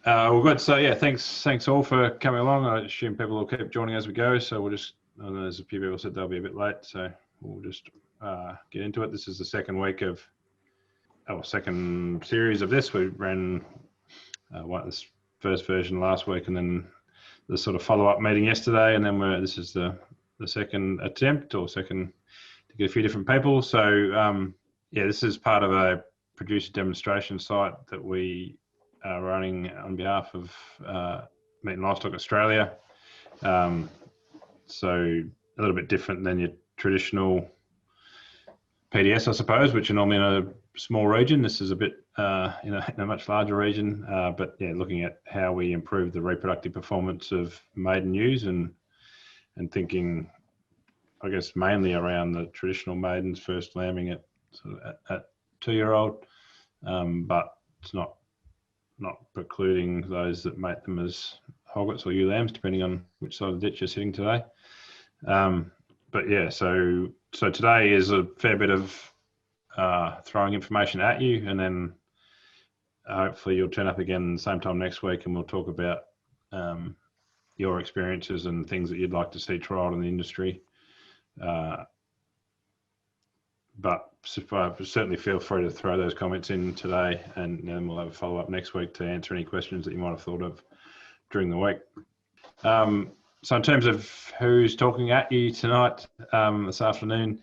Well, good. So yeah, thanks all for coming along. I assume people will keep joining as we go. So we'll just, I know there's a few people said they'll be a bit late, so we'll just get into it. This is the second week of, second series of this. We ran this first version last week, and then the sort of follow-up meeting yesterday, and then this is the second attempt or second to get a few different people. So yeah, this is part of a producer demonstration site that we are running on behalf of Meat and Livestock Australia. So a little bit different than your traditional PDS, I suppose, which are normally in a small region. This is a bit in a much larger region, but yeah, looking at how we improve the reproductive performance of maiden ewes and thinking, I guess, mainly around the traditional maidens first lambing at 2-year-old, but it's not precluding those that mate them as hoggets or ewe lambs, depending on which side of the ditch you're sitting today. But yeah, so today is a fair bit of throwing information at you, and then hopefully you'll turn up again same time next week, and we'll talk about your experiences and things that you'd like to see trialled in the industry. But certainly feel free to throw those comments in today, and then we'll have a follow-up next week to answer any questions that you might have thought of during the week. So in terms of who's talking at you tonight, this afternoon,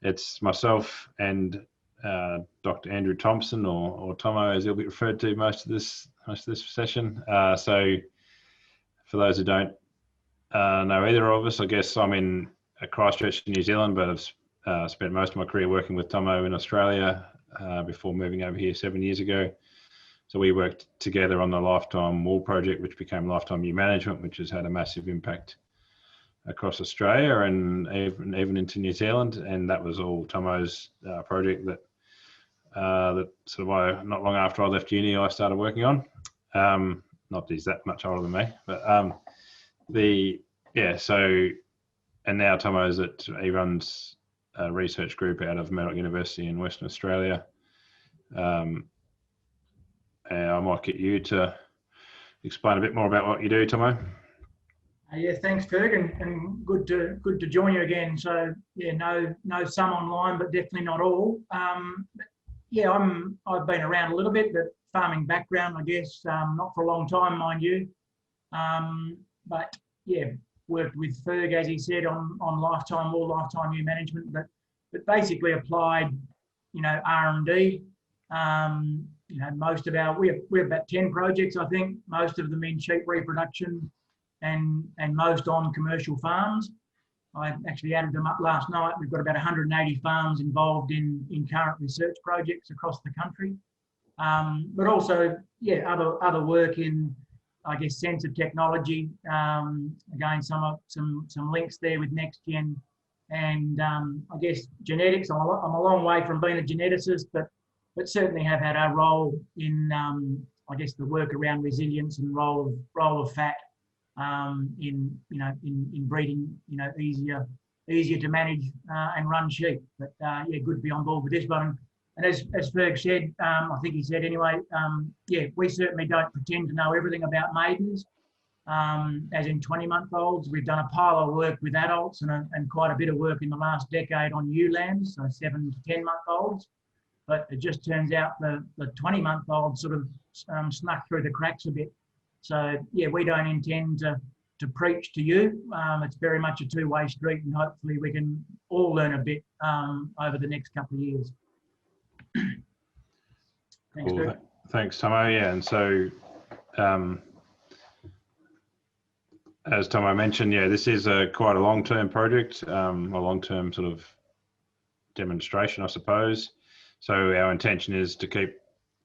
it's myself and Dr. Andrew Thompson, or Tomo as he'll be referred to most of this session. So for those who don't know either of us, I guess I'm in Christchurch, New Zealand, but I've spent most of my career working with Tomo in Australia before moving over here 7 years ago. So we worked together on the Lifetime Wool project, which became Lifetime Ewe Management, which has had a massive impact across Australia and even into New Zealand. And that was all Tomo's project that sort of not long after I left uni, I started working on. Not that he's that much older than me, but and now Tomo's he runs a research group out of Murdoch University in Western Australia. And I might get you to explain a bit more about what you do, Tomo. Yeah, thanks, Ferg, and good to join you again. So yeah, know some online, but definitely not all. Yeah, I've been around a little bit, but farming background, I guess, not for a long time, mind you. But yeah, worked with Ferg, as he said, on Lifetime Wool, Lifetime Ewe Management, but basically applied, R&D. Most of we have about 10 projects, I think, most of them in sheep reproduction and most on commercial farms. I actually added them up last night. We've got about 180 farms involved in current research projects across the country. But also, yeah, other work in, I guess, sensor technology. Again, some links there with NextGen, and I guess genetics. I'm a long way from being a geneticist, but certainly have had a role in, I guess, the work around resilience and role of fat in breeding, easier to manage and run sheep. But yeah, good to be on board with this one. And as Ferg said, I think he said anyway, yeah, we certainly don't pretend to know everything about maidens, as in 20-month-olds. We've done a pile of work with adults and quite a bit of work in the last decade on ewe lambs, so 7 to 10-month-olds. But it just turns out the 20-month-olds sort of snuck through the cracks a bit. So yeah, we don't intend to preach to you. It's very much a two-way street, and hopefully we can all learn a bit over the next couple of years. Thanks, cool. Thanks, Tomo. Yeah, and so as Tomo mentioned, yeah, this is quite a long-term project, a long-term sort of demonstration, I suppose. So our intention is to keep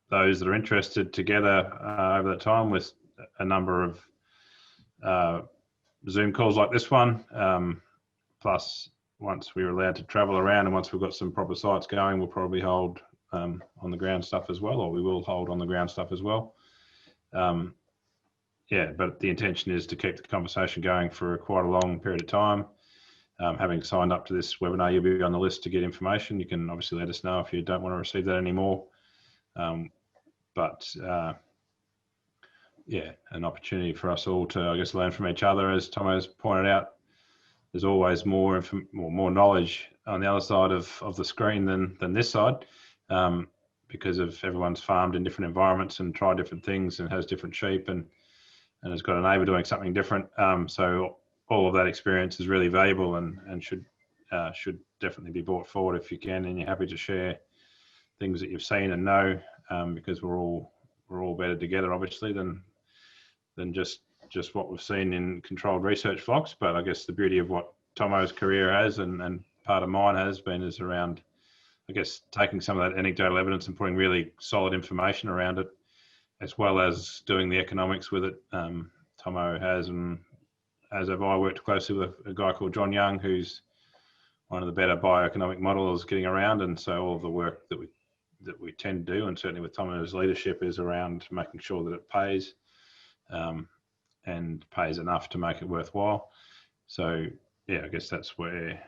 those that are interested together over that time with a number of Zoom calls like this one. Plus, once we're allowed to travel around and once we've got some proper sites going, we'll probably hold on the ground stuff as well, or we will hold on the ground stuff as well. Yeah, but the intention is to keep the conversation going for quite a long period of time. Having signed up to this webinar, you'll be on the list to get information. You can obviously let us know if you don't want to receive that anymore. Yeah, yeah, an opportunity for us all to, I guess, learn from each other. As Tom has pointed out, there's always more knowledge on the other side of the screen than this side, because of everyone's farmed in different environments and tried different things and has different sheep and has got a neighbour doing something different. So all of that experience is really valuable and should definitely be brought forward if you can, and you're happy to share things that you've seen and know, because we're all better together, obviously, than just what we've seen in controlled research flocks. But I guess the beauty of what Tomo's career has and part of mine has been is around, I guess, taking some of that anecdotal evidence and putting really solid information around it, as well as doing the economics with it. Tomo has, and as have I, worked closely with a guy called John Young, who's one of the better bioeconomic models getting around. And so all of the work that we tend to do, and certainly with Tomo's leadership, is around making sure that it pays, and pays enough to make it worthwhile. So yeah, I guess that's where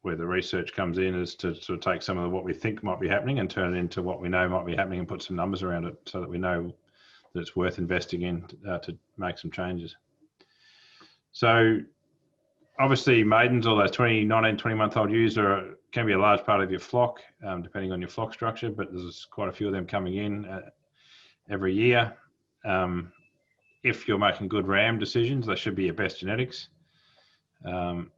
the research comes in, is to sort of take some of what we think might be happening and turn it into what we know might be happening and put some numbers around it so that we know that it's worth investing in to make some changes. So obviously maidens, or those 19, 20-month-old ewes, can be a large part of your flock, depending on your flock structure, but there's quite a few of them coming in every year. If you're making good ram decisions, they should be your best genetics, and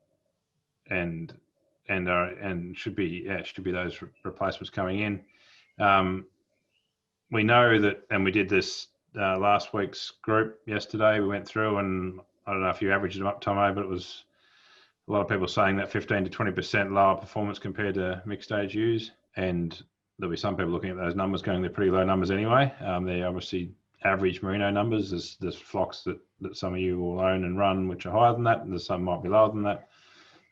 should be those replacements coming in. We know that, and we did this last week's group yesterday. We went through, and I don't know if you averaged them up, Tomo, but it was a lot of people saying that 15 to 20% lower performance compared to mixed age ewes, and there'll be some people looking at those numbers going, they're pretty low numbers anyway. They're obviously average merino numbers. There's flocks that some of you will own and run which are higher than that, and there's some might be lower than that.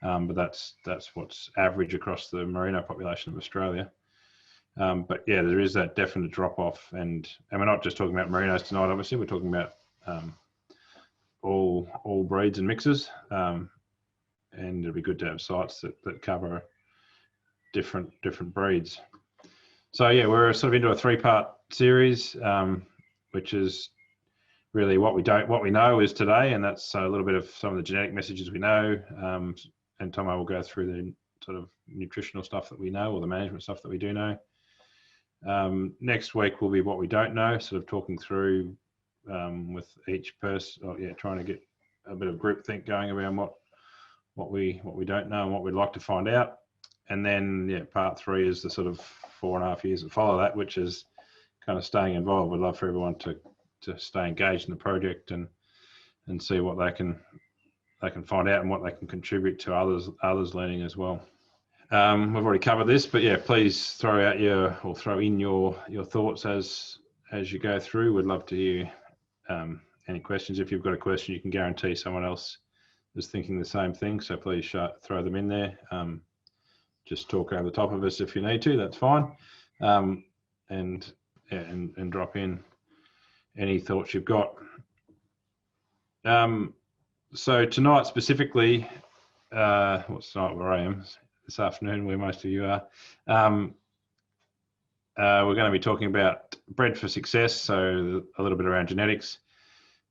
But that's what's average across the merino population of Australia. But yeah, there is that definite drop off, and we're not just talking about merinos tonight. Obviously, we're talking about all breeds and mixes, and it'll be good to have sites that cover different breeds. So yeah, we're sort of into a 3-part series, which is really what we know is today, and that's a little bit of some of the genetic messages we know. And Tomo will go through the sort of nutritional stuff that we know, or the management stuff that we do know. Next week will be what we don't know, sort of talking through with each person, trying to get a bit of groupthink going around what we don't know and what we'd like to find out. And then part 3 is the sort of 4.5 years that follow that, which is kind of staying involved. We'd love for everyone to stay engaged in the project and see what they can find out and what they can contribute to others learning as well. We've already covered this, but yeah, please throw in your thoughts as you go through. We'd love to hear any questions. If you've got a question, you can guarantee someone else is thinking the same thing, so please throw them in there. Just talk over the top of us if you need to, that's fine. And drop in any thoughts you've got. So tonight specifically, what's tonight where I am? This afternoon, where most of you are. We're going to be talking about bred for success, so a little bit around genetics,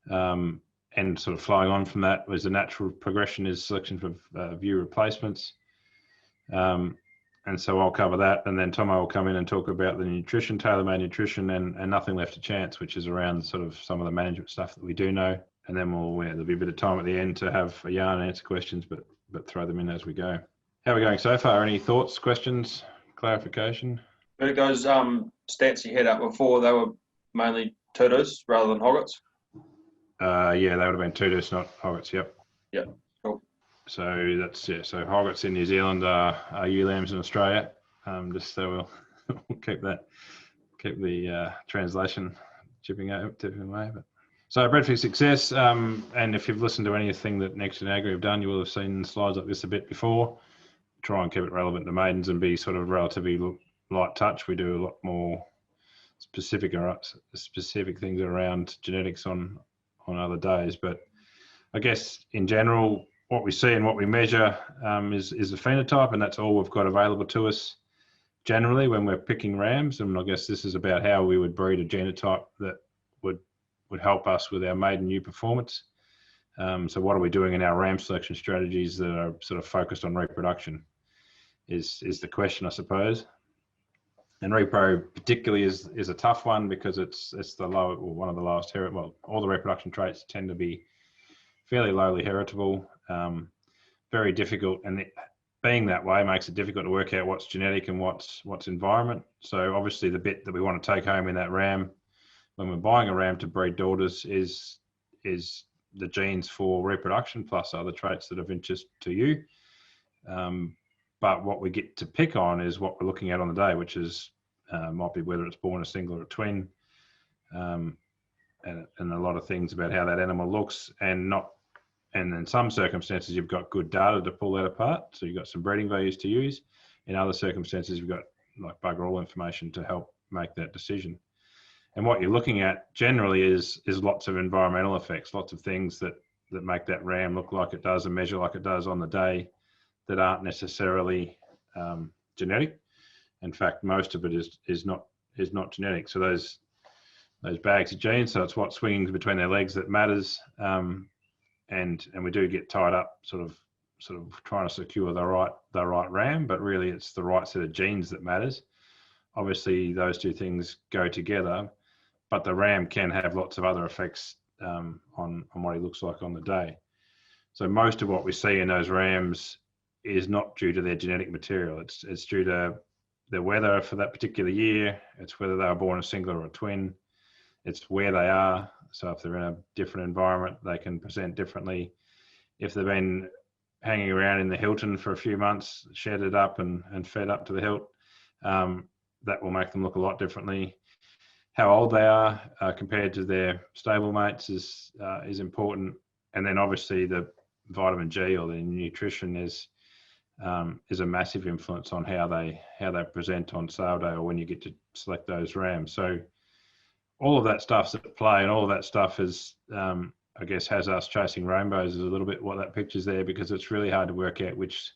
and sort of flowing on from that was the natural progression is selection of ewe replacements. And so I'll cover that, and then Tomo will come in and talk about the nutrition, tailor-made nutrition, and nothing left to chance, which is around sort of some of the management stuff that we do know. And then there'll be a bit of time at the end to have a yarn and answer questions, but throw them in as we go. How are we going so far? Any thoughts, questions, clarification? But those stats you had up before, they were mainly Tudors rather than Hoggets? Yeah, they would have been Tudors, not Hoggets. Yep. Yep. Cool. So that's So Hoggets in New Zealand are ewe lambs in Australia. Just so we'll keep the translation tipping away. But so bred for success, and if you've listened to anything that Next in Agri have done, you will have seen slides like this a bit before. Try and keep it relevant to maidens and be sort of relatively light touch. We do a lot more specific things around genetics on other days, but I guess in general, what we see and what we measure is the phenotype, and that's all we've got available to us generally when we're picking rams. And I guess this is about how we would breed a genotype that would would help us with our maiden ewe performance. So what are we doing in our ram selection strategies that are sort of focused on reproduction is the question, I suppose. And repro particularly is a tough one because it's the low, or one of the lowest well, all the reproduction traits tend to be fairly lowly heritable, very difficult, and being that way makes it difficult to work out what's genetic and what's environment. So obviously the bit that we want to take home in that ram when we're buying a ram to breed daughters is the genes for reproduction plus other traits that are of interest to you. But what we get to pick on is what we're looking at on the day, which is might be whether it's born a single or a twin, and a lot of things about how that animal looks, and in some circumstances you've got good data to pull that apart, so you've got some breeding values to use. In other circumstances you've got like bugger all information to help make that decision. And what you're looking at generally is lots of environmental effects, lots of things that make that ram look like it does and measure like it does on the day that aren't necessarily genetic. In fact, most of it is not genetic. So those bags of genes, so it's what swings between their legs that matters. And we do get tied up sort of trying to secure the right ram, but really it's the right set of genes that matters. Obviously those two things go together, but the ram can have lots of other effects on what he looks like on the day. So most of what we see in those rams is not due to their genetic material. It's due to the weather for that particular year. It's whether they were born a single or a twin. It's where they are. So if they're in a different environment, they can present differently. If they've been hanging around in the Hilton for a few months, shedded up and fed up to the hilt, that will make them look a lot differently. How old they are compared to their stable mates is important. And then obviously the vitamin G or the nutrition is a massive influence on how they present on sale day or when you get to select those rams. So all of that stuff's at play, and all of that stuff is, I guess, has us chasing rainbows is a little bit what that picture's there, because it's really hard to work out which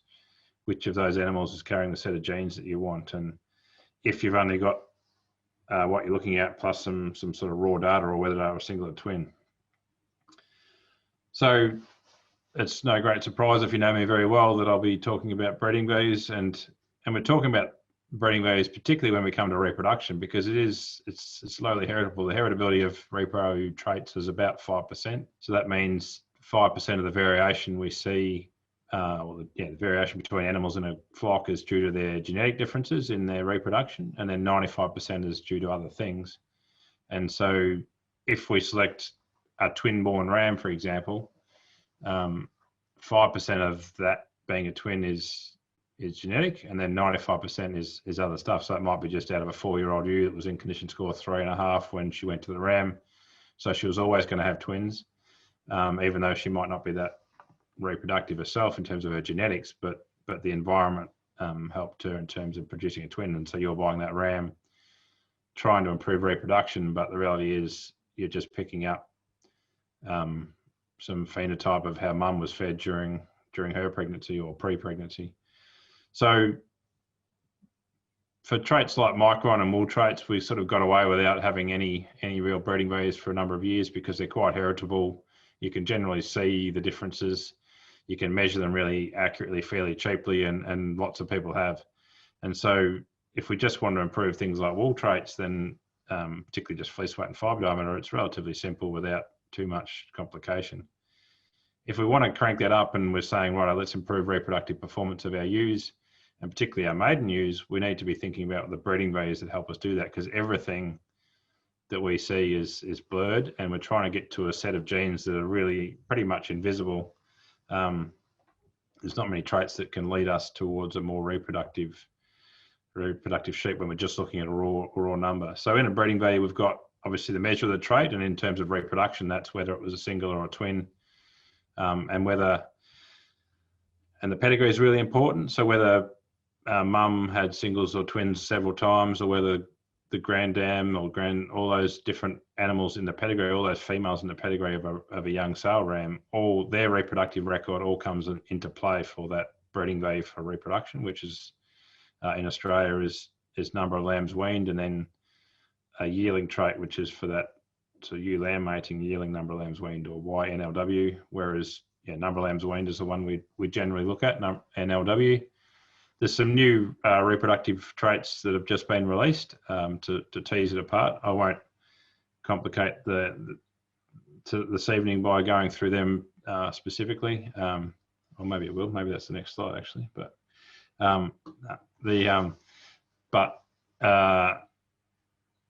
of those animals is carrying the set of genes that you want. And if you've only got what you're looking at plus some sort of raw data, or whether they're a single or twin. So it's no great surprise, if you know me very well, that I'll be talking about breeding values, and we're talking about breeding values particularly when we come to reproduction, because it's slowly heritable. The heritability of repro traits is about 5%. So that means 5% of the variation we see, the variation between animals in a flock is due to their genetic differences in their reproduction, and then 95% is due to other things. And so if we select a twin-born ram, for example, 5% of that being a twin is genetic, and then 95% is other stuff. So it might be just out of a 4-year-old ewe that was in condition score 3.5 when she went to the ram. So she was always going to have twins, even though she might not be that reproductive herself in terms of her genetics, but the environment helped her in terms of producing a twin. And so you're buying that ram trying to improve reproduction, but the reality is you're just picking up some phenotype of how mum was fed during her pregnancy or pre-pregnancy. So for traits like micron and wool traits, we sort of got away without having any real breeding values for a number of years, because they're quite heritable. You can generally see the differences. You can measure them really accurately, fairly cheaply, and lots of people have. And so if we just want to improve things like wool traits, then particularly just fleece weight and fibre diameter, it's relatively simple without too much complication. If we want to crank that up and we're saying, right, let's improve reproductive performance of our ewes, and particularly our maiden ewes, we need to be thinking about the breeding values that help us do that, because everything that we see is blurred, and we're trying to get to a set of genes that are really pretty much invisible. There's not many traits that can lead us towards a more reproductive sheep when we're just looking at a raw number. So in a breeding value, we've got obviously the measure of the trait, and in terms of reproduction, that's whether it was a single or a twin, and the pedigree is really important. So whether mum had singles or twins several times, or whether the granddam or all those different animals in the pedigree, all those females in the pedigree of a young sale ram, all their reproductive record all comes into play for that breeding value for reproduction, which is in Australia is number of lambs weaned, and then a yearling trait, which is for that ewe lamb mating, yearling number of lambs weaned, or YNLW, whereas number of lambs weaned is the one we generally look at, NLW. There's some new reproductive traits that have just been released to tease it apart. I won't complicate this evening by going through them specifically, or maybe it will. Maybe that's the next slide actually. But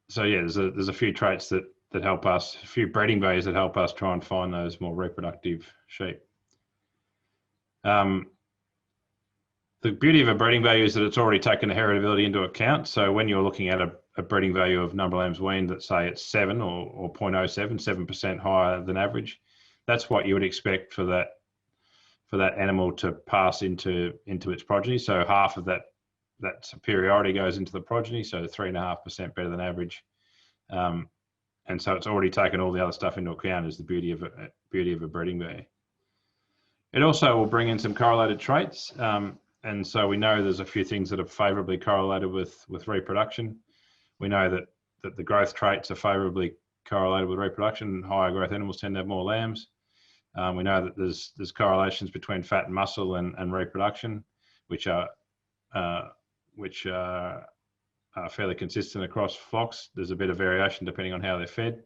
so yeah, there's a few traits that help us, a few breeding values that help us try and find those more reproductive sheep. The beauty of a breeding value is that it's already taken the heritability into account. So when you're looking at a breeding value of number of lambs weaned, let's say it's 7 or 0.07, 7% higher than average, that's what you would expect for that animal to pass into its progeny. So half of that superiority goes into the progeny, so 3.5% better than average. And so it's already taken all the other stuff into account, is the beauty of a breeding value. It also will bring in some correlated traits. And so we know there's a few things that are favourably correlated with reproduction. We know that the growth traits are favourably correlated with reproduction. Higher growth animals tend to have more lambs. We know that there's correlations between fat and muscle and reproduction, which are fairly consistent across flocks. There's a bit of variation depending on how they're fed.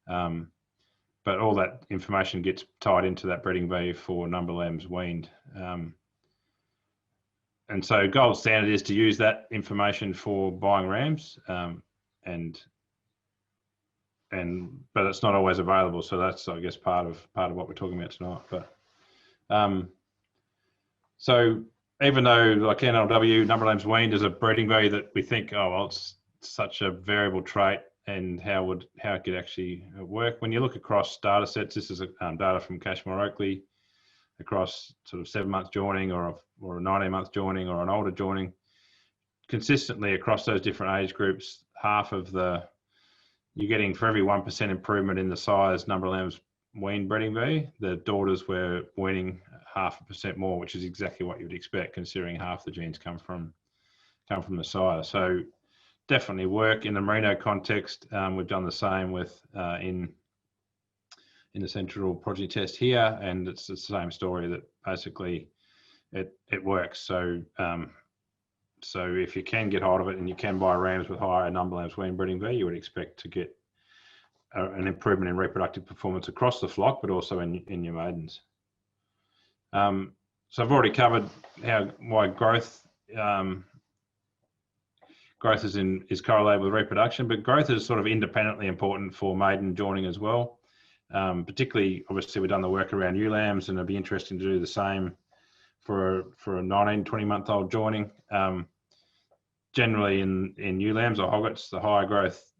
But all that information gets tied into that breeding value for number of lambs weaned. And so gold standard is to use that information for buying rams, but it's not always available. So that's, I guess, part of what we're talking about tonight. But so even though like NLW, number of lambs weaned, is a breeding value that we think, oh well, it's such a variable trait, and how it could actually work. When you look across data sets, this is data from Cashmore Oakley, across sort of 7-month joining or a 19-month joining or an older joining, consistently across those different age groups, you're getting, for every 1% improvement in the size number of lambs weaned breeding value, the daughters were weaning 0.5% more, which is exactly what you would expect, considering half the genes come from the sire. So definitely work in the merino context. We've done the same with in the central progeny test here, and it's the same story, that basically it works. So so if you can get hold of it and you can buy rams with higher number of lambs weaned breeding value, you would expect to get an improvement in reproductive performance across the flock, but also in your maidens. So I've already covered why growth is correlated with reproduction, but growth is sort of independently important for maiden joining as well. Particularly, obviously, we've done the work around ewe lambs, and it'd be interesting to do the same for a 19, 20-month-old joining. Generally, in ewe lambs or hoggets, the higher growth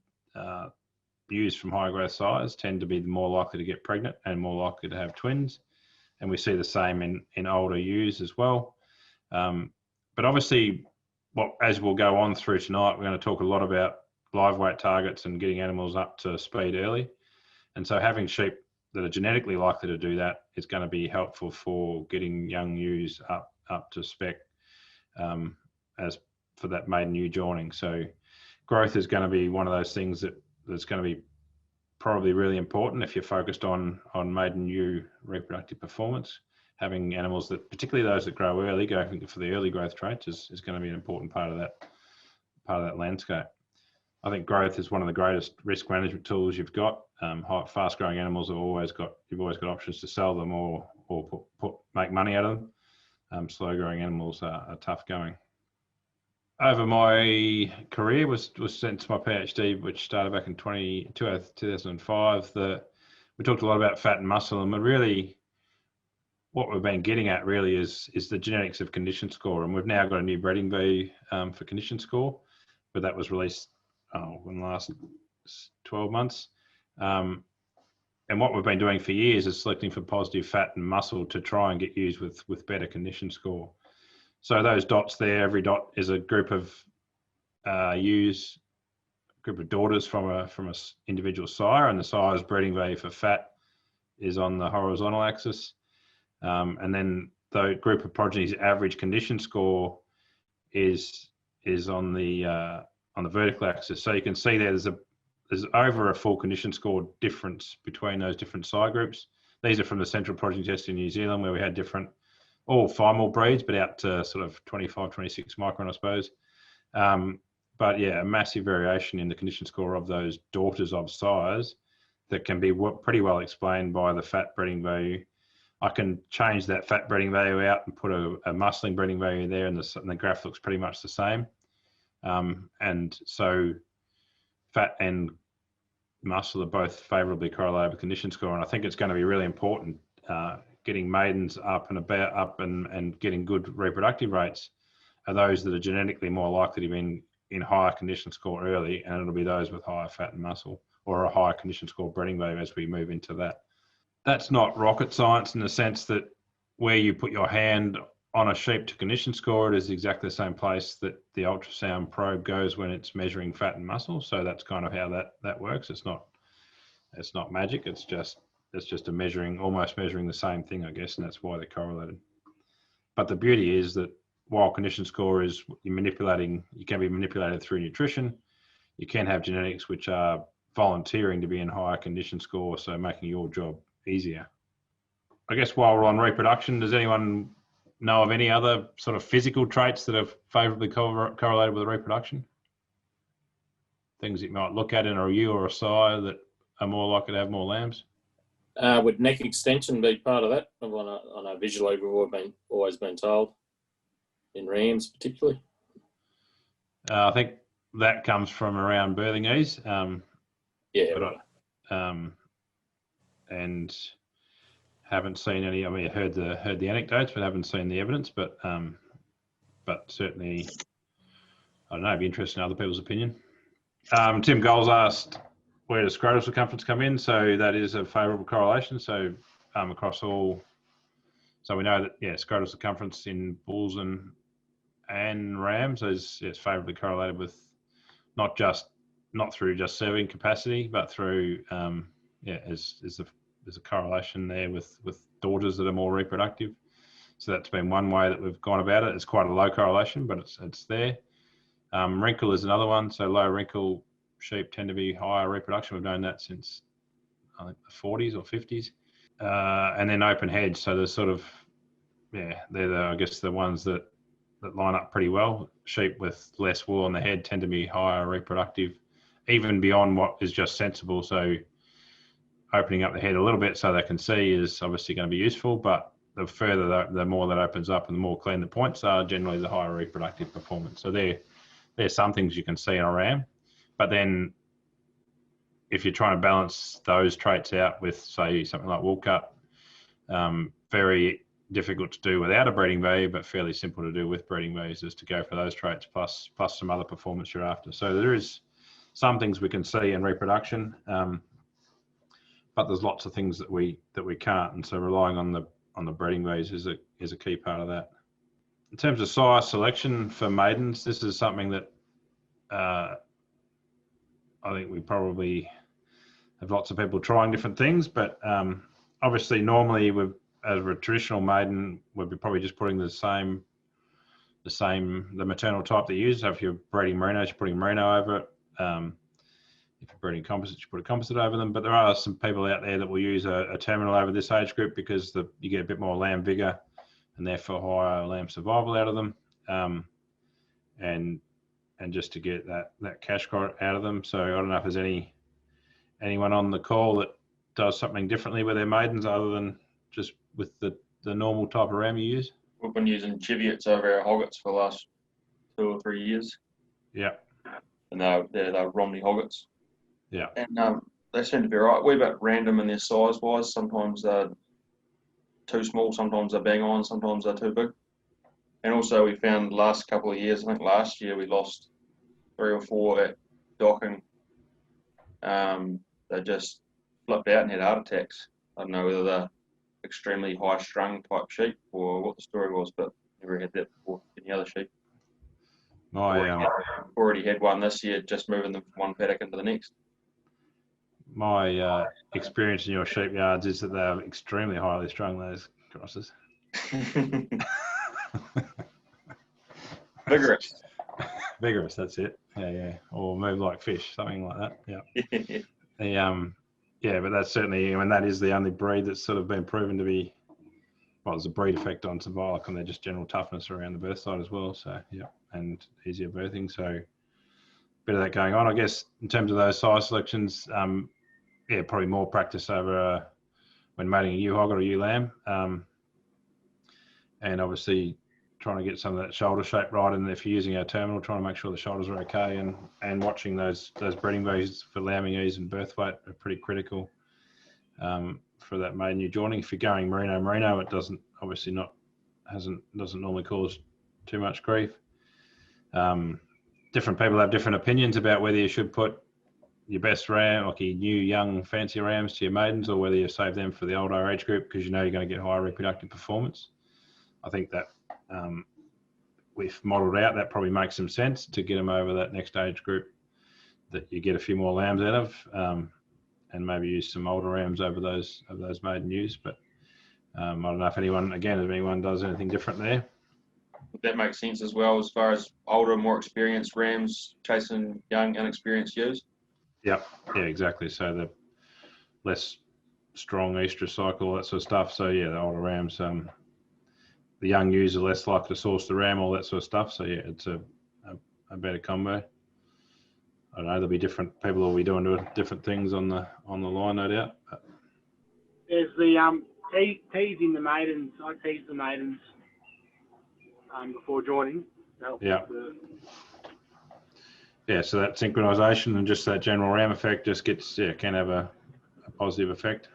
ewes from higher growth size tend to be more likely to get pregnant and more likely to have twins, and we see the same in older ewes as well. But obviously, as we'll go on through tonight, we're going to talk a lot about live weight targets and getting animals up to speed early. And so having sheep that are genetically likely to do that is going to be helpful for getting young ewes up to spec as for that maiden ewe joining. So growth is going to be one of those things that's going to be probably really important if you're focused on maiden ewe reproductive performance. Having animals that, particularly those that grow early, going for the early growth traits is going to be an important part of that landscape. I think growth is one of the greatest risk management tools you've got. Fast growing animals you've always got options to sell them or make money out of them. Slow growing animals are tough going. Over my career was sent to my PhD, which started back in 2005. We talked a lot about fat and muscle, and really what we've been getting at really is the genetics of condition score. And we've now got a new breeding value for condition score, but that was released in the last 12 months. And what we've been doing for years is selecting for positive fat and muscle to try and get ewes with better condition score. So those dots there, every dot is a group of ewes, group of daughters from a individual sire, and the sire's breeding value for fat is on the horizontal axis. And then the group of progeny's average condition score is on the vertical axis. So you can see there's there's over a full condition score difference between those different sire groups. These are from the central progeny test in New Zealand, where we had different, all final breeds, but out to sort of 25, 26 micron, I suppose. But yeah, a massive variation in the condition score of those daughters of sires that can be pretty well explained by the fat breeding value. I can change that fat breeding value out and put a muscling breeding value there, and the graph looks pretty much the same. And so fat and muscle are both favourably correlated with condition score, and I think it's going to be really important getting maidens up and getting good reproductive rates are those that are genetically more likely to be in higher condition score early, and it'll be those with higher fat and muscle or a higher condition score breeding value as we move into that. That's not rocket science in the sense that where you put your hand on a sheep to condition score it is exactly the same place that the ultrasound probe goes when it's measuring fat and muscle. So that's kind of how that works. It's not magic. It's just almost measuring the same thing, I guess, and that's why they're correlated. But the beauty is that while condition score is you can be manipulated through nutrition. You can have genetics which are volunteering to be in higher condition score, so making your job easier. I guess while we're on reproduction, does anyone know of any other sort of physical traits that are favourably correlated with reproduction? Things that you might look at in a ewe or a sire that are more likely to have more lambs? Would neck extension be part of that? On a visually, we've always been told, in rams particularly. I think that comes from around birthing ease. And haven't seen any. I mean, I heard the anecdotes, but haven't seen the evidence. But certainly, I don't know. It'd be interesting in other people's opinion. Tim Goals asked, where does scrotal circumference come in? So that is a favourable correlation. So across all, so we know that scrotal circumference in bulls and rams is favourably correlated with not through just serving capacity, but through there's a correlation there with daughters that are more reproductive. So that's been one way that we've gone about it. It's quite a low correlation, but it's there. Wrinkle is another one. So low wrinkle sheep tend to be higher reproduction. We've known that since I think the 40s or 50s. And then open head. So there's sort of, they're I guess the ones that line up pretty well. Sheep with less wool on the head tend to be higher reproductive, even beyond what is just sensible. So opening up the head a little bit so they can see is obviously going to be useful, but the further, the more that opens up and the more clean the points are, generally the higher reproductive performance. So there's some things you can see in a ram, but then if you're trying to balance those traits out with, say, something like wool cut, very difficult to do without a breeding value, but fairly simple to do with breeding values, is to go for those traits plus some other performance you're after. So there is some things we can see in reproduction, but there's lots of things that we can't, and so relying on the breeding values is a key part of that. In terms of sire selection for maidens, this is something that I think we probably have lots of people trying different things, but obviously normally as a traditional maiden, we'd be probably just putting the maternal type that you use. So if you're breeding merinos, you're putting merino over it. If you're breeding composites, you put a composite over them. But there are some people out there that will use a terminal over this age group because you get a bit more lamb vigor and therefore higher lamb survival out of them, and just to get that cash crop out of them. So I don't know if there's anyone on the call that does something differently with their maidens other than just with the normal type of ram you use. We've been using Cheviots over our hoggets for the last 2 or 3 years. Yeah. And they're Romney hoggets. Yeah. And they seem to be right. We're about random in their size-wise. Sometimes they're too small, sometimes they're bang on, sometimes they're too big. And also we found the last couple of years, I think last year we lost 3 or 4 at docking. They just flipped out and had heart attacks. I don't know whether they're extremely high-strung type sheep or what the story was, but never had that before any other sheep. Already had one this year, just moving them from one paddock into the next. My experience in your sheep yards is that they're extremely highly strung, those crosses. Vigorous. Vigorous, that's it. yeah, or move like fish, something like that. Yeah. Yeah, but that's certainly, I mean, that is the only breed that's sort of been proven to be, well, there's a breed effect on survival and their just general toughness around the birth side as well. So yeah, and easier birthing. So bit of that going on, I guess. In terms of those size selections, yeah, probably more practice over when mating a ewe hog or a ewe lamb, and obviously trying to get some of that shoulder shape right. And if you're using our terminal, trying to make sure the shoulders are okay, and watching those breeding values for lambing ease and birth weight are pretty critical for that maiden ewe joining. If you're going merino, it doesn't normally cause too much grief. Different people have different opinions about whether you should put your best ram, like your new young fancy rams, to your maidens, or whether you save them for the older age group because you know you're going to get higher reproductive performance. I think that we've modelled out that probably makes some sense to get them over that next age group that you get a few more lambs out of, and maybe use some older rams over those maiden ewes. But I don't know if anyone does anything different there. That makes sense as well, as far as older, more experienced rams chasing young, inexperienced ewes. Yep. Yeah, exactly. So the less strong estrus cycle, all that sort of stuff. So yeah, the older rams, the young ewes are less likely to source the ram, all that sort of stuff. So yeah, it's a better combo. I don't know, there'll be different people will be doing different things on the line, no doubt. But There's the teasing the maidens. I tease the maidens before joining. Yeah. Yeah, so that synchronisation and just that general ram effect just can have a positive effect.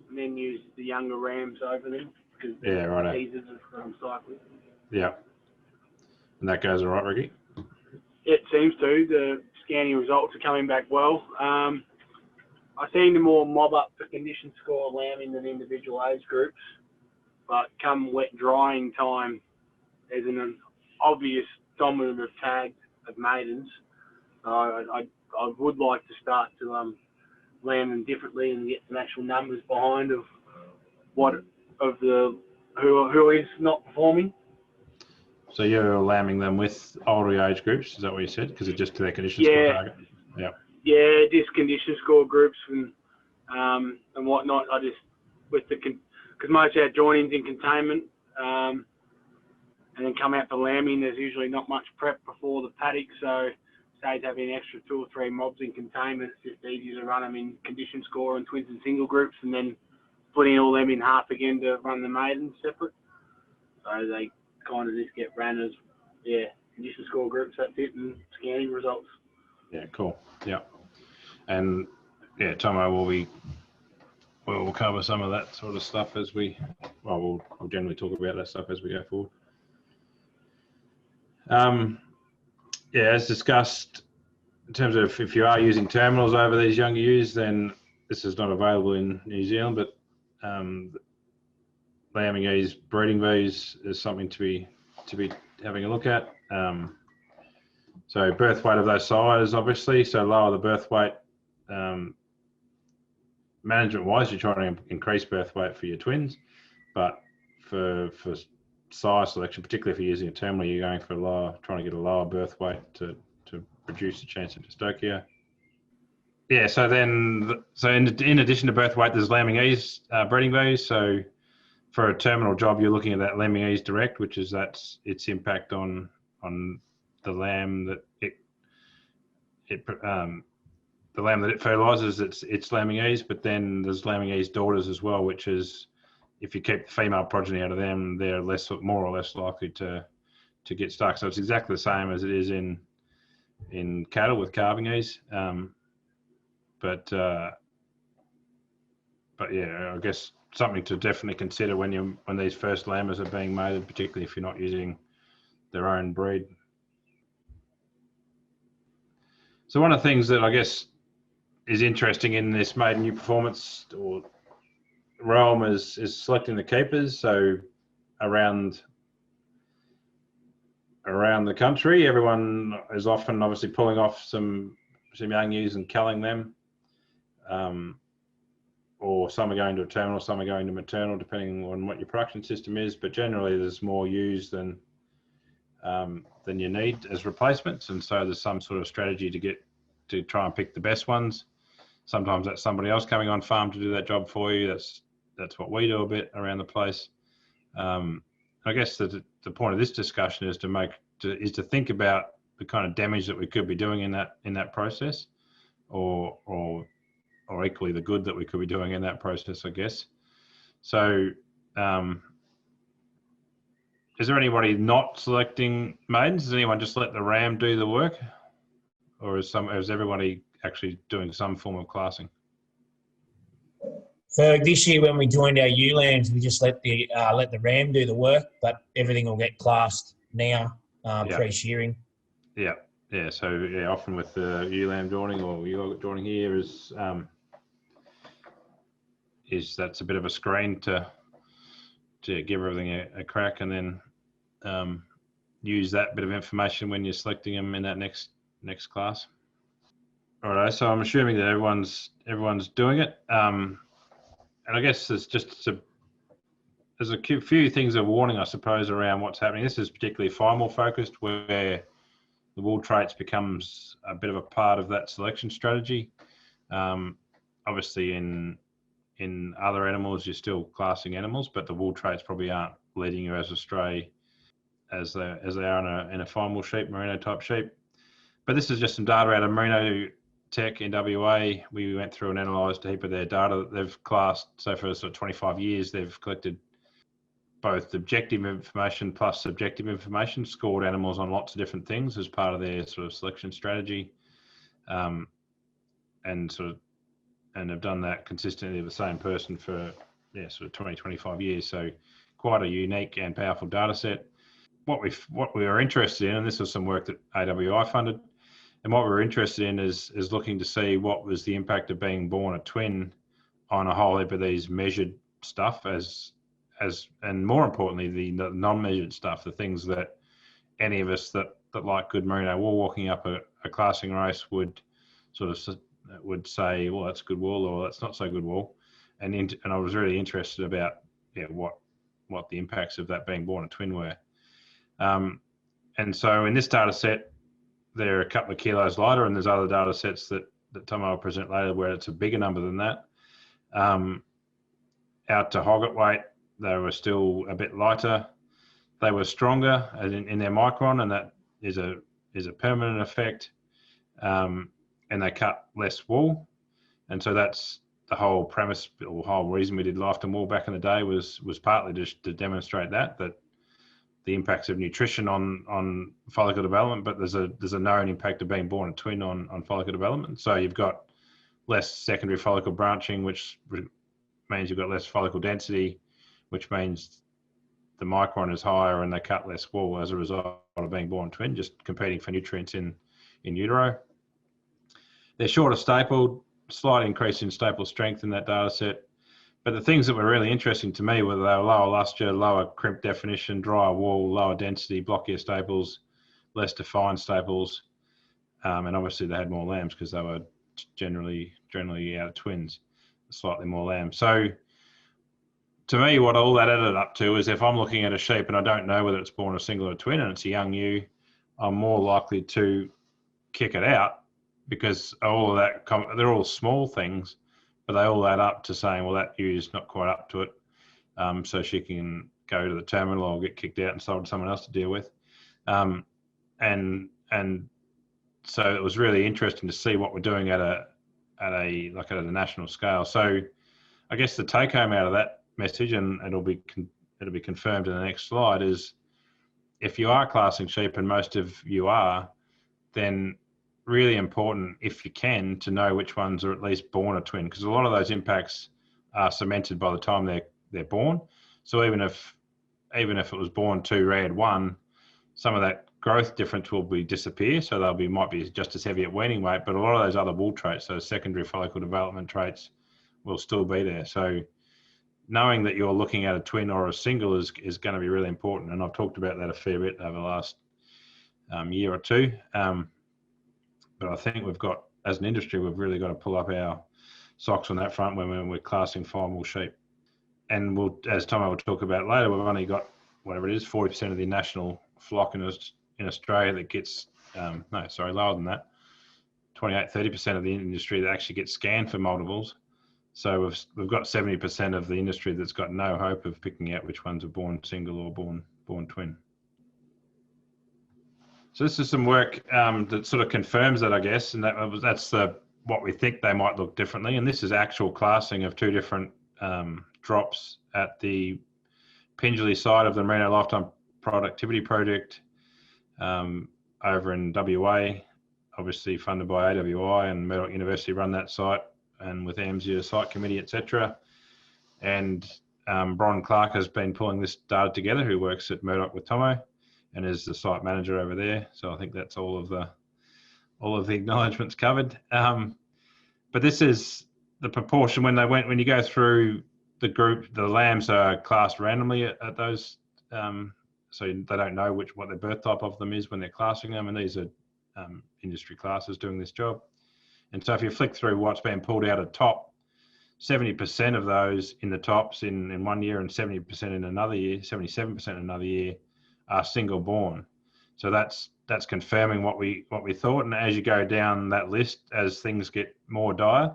And then use the younger rams over them because right. teasers are from cycling. Yeah. And that goes all right, Ricky? It seems to. The scanning results are coming back well. I seem to more mob up the condition score lambing than individual age groups, but come wet drying time, there's an obvious dominant of tagged of maidens. I would like to start to lamb them differently and get some actual numbers behind of who is not performing. So you're lambing them with older age groups, is that what you said? Because it's just to their condition score target? Yeah. Yeah, just condition score groups and whatnot. I just, because most of our joining's in containment, and then come out for lambing, there's usually not much prep before the paddock, so say having an extra 2 or 3 mobs in containment, it's just easier to run them in condition score and twins and single groups, and then putting all them in half again to run the maidens separate. So they kind of just get ran as, condition score groups, that's it, and scanning results. Yeah, cool. Yeah. And yeah, Tomo we'll cover some of that sort of stuff as we'll generally talk about that stuff as we go forward. As discussed, in terms of if you are using terminals over these younger ewes, then this is not available in New Zealand, but lambing ewes, breeding ewes is something to be having a look at. So birth weight of those sires, obviously, so lower the birth weight. Management-wise, you're trying to increase birth weight for your twins, but for sire selection, particularly if you're using a terminal, you're going for trying to get a lower birth weight to reduce the chance of dystocia. Yeah, so in addition to birth weight, there's lambing ease breeding values. So for a terminal job, you're looking at that lambing ease direct, which is its impact on the lamb that the lamb that it fertilizes, it's lambing ease, but then there's lambing ease daughters as well, which is if you keep the female progeny out of them, they're more or less likely to get stuck. So it's exactly the same as it is in cattle with calving ease. But yeah, I guess something to definitely consider when these first lambers are being mated, particularly if you're not using their own breed. So one of the things that I guess is interesting in this maiden ewe performance or realm is selecting the keepers. So around the country, everyone is often obviously pulling off some young ewes and culling them, or some are going to a terminal, some are going to maternal, depending on what your production system is. But generally, there's more ewes than than you need as replacements, and so there's some sort of strategy to try and pick the best ones. Sometimes that's somebody else coming on farm to do that job for you. That's what we do a bit around the place. I guess the point of this discussion is to think about the kind of damage that we could be doing in that process, or equally the good that we could be doing in that process, I guess. So, is there anybody not selecting maidens? Does anyone just let the ram do the work, or is everybody actually doing some form of classing? So this year, when we joined our ewe lambs, we just let the ram do the work, but everything will get classed now pre-shearing. Yeah. So often with the ewe lamb joining or ewe joining here is that's a bit of a screen to give everything a crack, and then use that bit of information when you're selecting them in that next class. All right. So I'm assuming that everyone's doing it. And I guess there's a few things of warning, I suppose, around what's happening. This is particularly final focused, where the wool traits becomes a bit of a part of that selection strategy. Obviously, in other animals, you're still classing animals, but the wool traits probably aren't leading you as astray as they are in a fine wool sheep, merino type sheep. But this is just some data out of Merino Tech in WA. We went through and analysed a heap of their data that they've classed. So for sort of 25 years, they've collected both objective information plus subjective information, scored animals on lots of different things as part of their sort of selection strategy, and have done that consistently with the same person for sort of 25 years. So quite a unique and powerful data set. What we were interested in, and this was some work that AWI funded, and what we were interested in is looking to see what was the impact of being born a twin on a whole heap of these measured stuff, and more importantly, the non-measured stuff, the things that any of us that like good merino wool walking up a classing race would say, well, that's good wool, or that's not so good wool. And I was really interested about what the impacts of that being born a twin were. And so in this data set, they're a couple of kilos lighter, and there's other data sets that Tomo will present later where it's a bigger number than that. Out to hogget weight, they were still a bit lighter. They were stronger in their micron, and that is a permanent effect. And they cut less wool, and so that's the whole premise or whole reason we did lifetime wool back in the day was partly just to demonstrate that the impacts of nutrition on follicle development, but there's a known impact of being born a twin on follicle development. So you've got less secondary follicle branching, which means you've got less follicle density, which means the micron is higher and they cut less wool as a result of being born twin, just competing for nutrients in utero. They're shorter stapled, slight increase in staple strength in that data set. But the things that were really interesting to me were they were lower luster, lower crimp definition, drier wool, lower density, blockier staples, less defined staples, and obviously they had more lambs because they were generally out of twins, slightly more lambs. So to me, what all that added up to is if I'm looking at a sheep and I don't know whether it's born a single or a twin and it's a young ewe, I'm more likely to kick it out because all of that, they're all small things, but they all add up to saying, well, that ewe is not quite up to it. So she can go to the terminal or get kicked out and sold to someone else to deal with. And so it was really interesting to see what we're doing at a national scale. So I guess the take home out of that message, and it'll be confirmed in the next slide, is if you are classing sheep, and most of you are, then really important, if you can, to know which ones are at least born a twin, because a lot of those impacts are cemented by the time they're born. So even if it was born 2, reared 1, some of that growth difference will disappear. So might be just as heavy at weaning weight, but a lot of those other wool traits, those secondary follicle development traits, will still be there. So knowing that you're looking at a twin or a single is going to be really important. And I've talked about that a fair bit over the last year or two. But I think we've got, as an industry, we've really got to pull up our socks on that front when we're classing fine wool sheep. And as Tomo will talk about later, we've only got, whatever it is, 40% of the national flock in in Australia that gets, no, sorry, lower than that. 28-30% of the industry that actually gets scanned for multiples. So we've got 70% of the industry that's got no hope of picking out which ones are born single or born twin. So this is some work that sort of confirms that, I guess, and that's what we think they might look differently. And this is actual classing of 2 different drops at the Pendley side of the Merino Lifetime Productivity Project over in WA, obviously funded by AWI, and Murdoch University run that site, and with AMSIA site committee, etc. And Bron Clark has been pulling this data together, who works at Murdoch with Tomo and is the site manager over there. So I think that's all of the acknowledgements covered. But this is the proportion when you go through the group, the lambs are classed randomly at those, so they don't know what their birth type of them is when they're classing them, and these are industry classes doing this job. And so if you flick through what's been pulled out of top, 70% of those in the tops in 1 year and 70% in another year, 77% in another year, are single born. So that's confirming what we thought. And as you go down that list, as things get more dire,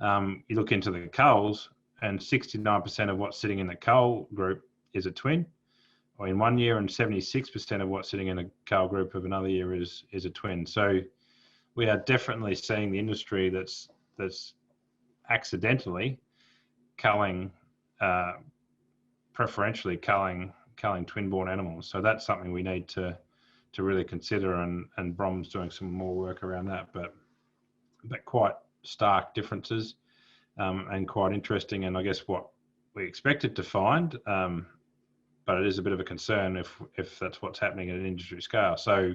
you look into the culls, and 69% of what's sitting in the cull group is a twin, or in 1 year, and 76% of what's sitting in a cull group of another year is a twin. So we are definitely seeing the industry that's accidentally culling, preferentially culling twin-born animals. So that's something we need to really consider, and Brom's doing some more work around that, but quite stark differences, and quite interesting, and I guess what we expected to find, but it is a bit of a concern if that's what's happening at an industry scale. So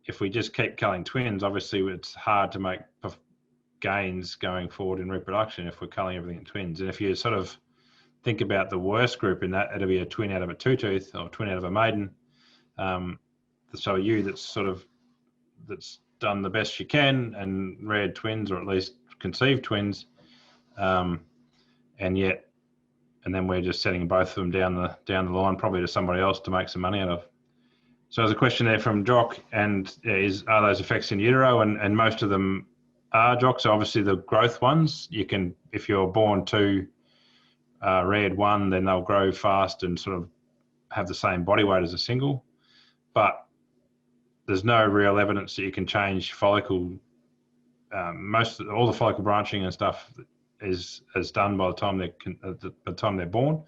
if we just keep culling twins, obviously it's hard to make gains going forward in reproduction if we're culling everything in twins. And if you sort of think about the worst group in that, it'll be a twin out of a 2-tooth or a twin out of a maiden. So a ewe that's done the best she can and reared twins, or at least conceived twins, and then we're just sending both of them down the line, probably to somebody else to make some money out of. So there's a question there from Jock, and are those effects in utero? And most of them are, Jock. So obviously the growth ones, you can, if you're born 2, reared 1, then they'll grow fast and sort of have the same body weight as a single. But there's no real evidence that you can change follicle. All the follicle branching and stuff is done by the time they're born,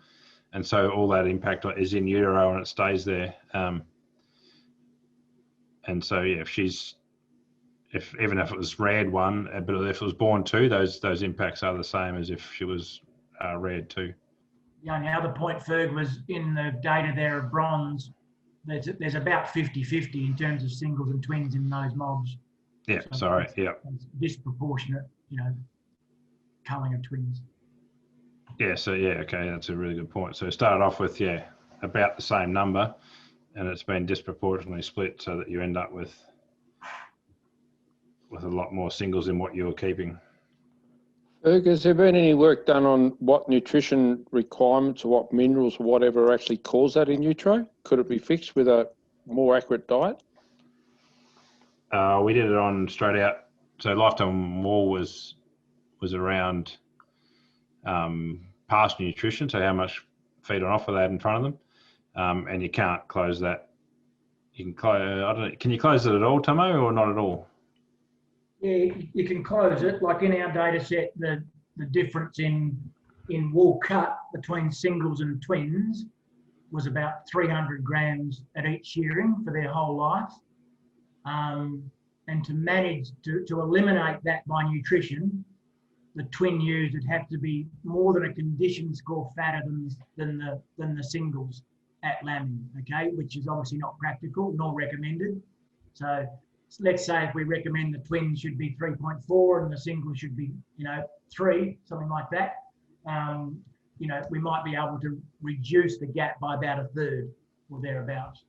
and so all that impact is in utero and it stays there. And so yeah, even if it was reared 1, but if it was born 2, those impacts are the same as if she was reared 2. The only other point, Ferg, was in the data there of bronze, there's about 50-50 in terms of singles and twins in those mobs. Yeah, so sorry, yeah. Disproportionate, culling of twins. Yeah, so yeah, okay, that's a really good point. So it started off with, about the same number, and it's been disproportionately split so that you end up with a lot more singles in what you're keeping. Ferg, has there been any work done on what nutrition requirements or what minerals or whatever actually cause that in utero? Could it be fixed with a more accurate diet? We did it on straight out. So lifetime wall was around past nutrition, so how much feed on offer they had in front of them, and you can't close that. You can close. I don't know. Can you close it at all, Tomo, or not at all? Yeah, you can close it. Like in our data set, the difference in wool cut between singles and twins was about 300 grams at each shearing for their whole life. And to manage, to eliminate that by nutrition, the twin ewes would have to be more than a condition score fatter than the singles at lambing, okay, which is obviously not practical nor recommended. So let's say if we recommend the twins should be 3.4 and the single should be 3, something like that, we might be able to reduce the gap by about a third or thereabouts.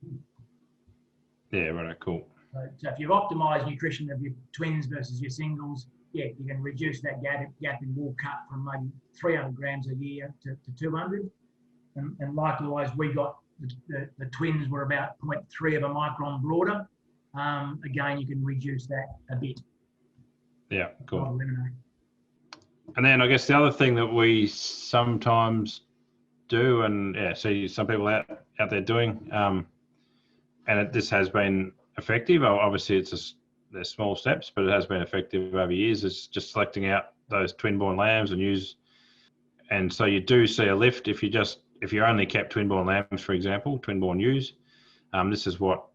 Yeah, right, cool. So if you've optimized nutrition of your twins versus your singles, yeah, you can reduce that gap in wool cut from maybe 300 grams a year to 200. and likewise, we got the twins were about 0.3 of a micron broader. Again, you can reduce that a bit. Yeah, cool. Eliminate. And then I guess the other thing that we sometimes do, and yeah, see some people out there doing, and this has been effective. Obviously, they're small steps, but it has been effective over years. It's just selecting out those twin-born lambs and so you do see a lift if you only kept twin-born lambs, for example, twin-born ewes. This is what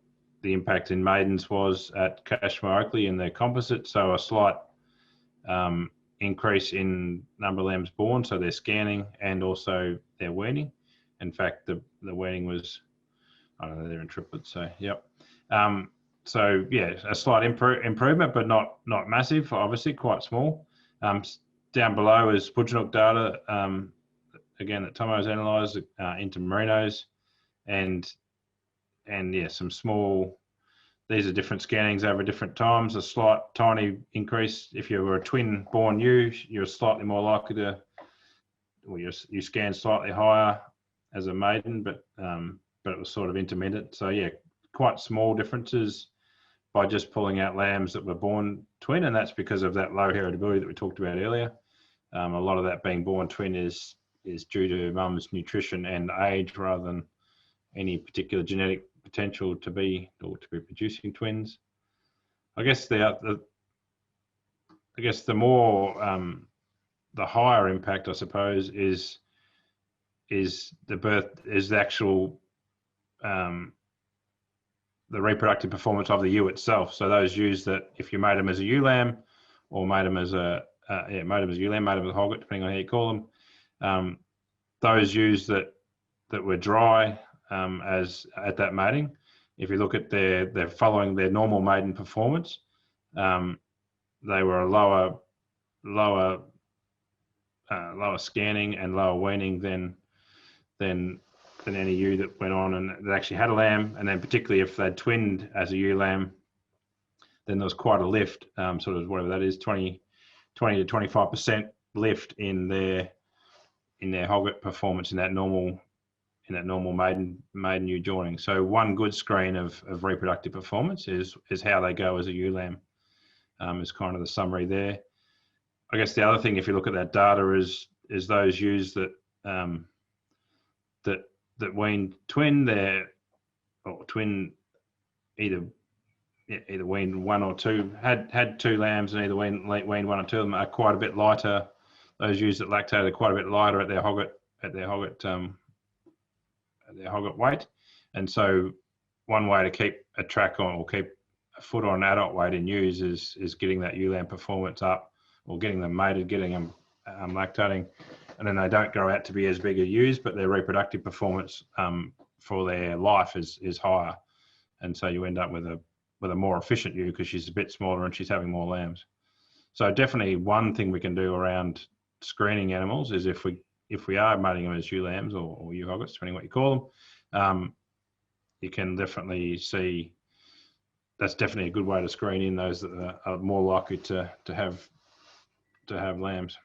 the impact in maidens was at Cashmore Oakley in their composite. So a slight increase in number of lambs born, so their scanning and also their weaning. In fact, the weaning was, I don't know, they're in triplets, so yep. So yeah, a slight improvement, but not massive, obviously quite small. Down below is Budgenook data, again, that Tomo's analysed into merinos, and yeah, some small, these are different scannings over different times, a slight tiny increase. If you were a twin born ewe, you're slightly more likely to, or you scan slightly higher as a maiden, but it was sort of intermittent. So yeah, quite small differences by just pulling out lambs that were born twin, and that's because of that low heritability that we talked about earlier. A lot of that being born twin is due to mum's nutrition and age rather than any particular genetic potential to be producing twins. I guess the more the higher impact, I suppose, is the actual the reproductive performance of the ewe itself. So those ewes that, if you made them as a ewe lamb, or made them as a ewe lamb, made them as a hogget, depending on how you call them, those ewes that were dry as at that mating, if you look at they're following their normal maiden performance, they were a lower scanning and lower weaning than any ewe that went on and that actually had a lamb. And then particularly if they'd twinned as a ewe lamb, then there was quite a lift, sort of whatever that is, 20 to 25% lift in their hogget performance in that normal maiden ewe joining. So one good screen of reproductive performance is how they go as a ewe lamb, is kind of the summary there. I guess the other thing, if you look at that data, is those ewes that weaned twin, either weaned one or two, had two lambs and either weaned one or two of them, are quite a bit lighter. Those ewes that lactated are quite a bit lighter at their hogget weight. And so one way to keep a track on, or keep a foot on adult weight in ewes, is getting that ewe lamb performance up, or getting them mated, getting them lactating. And then they don't grow out to be as big as ewes, but their reproductive performance for their life is higher. And so you end up with a more efficient ewe because she's a bit smaller and she's having more lambs. So definitely one thing we can do around screening animals is if we are mating them as ewe lambs or ewe hoggets, depending what you call them, you can definitely see that's definitely a good way to screen in those that are more likely to have lambs.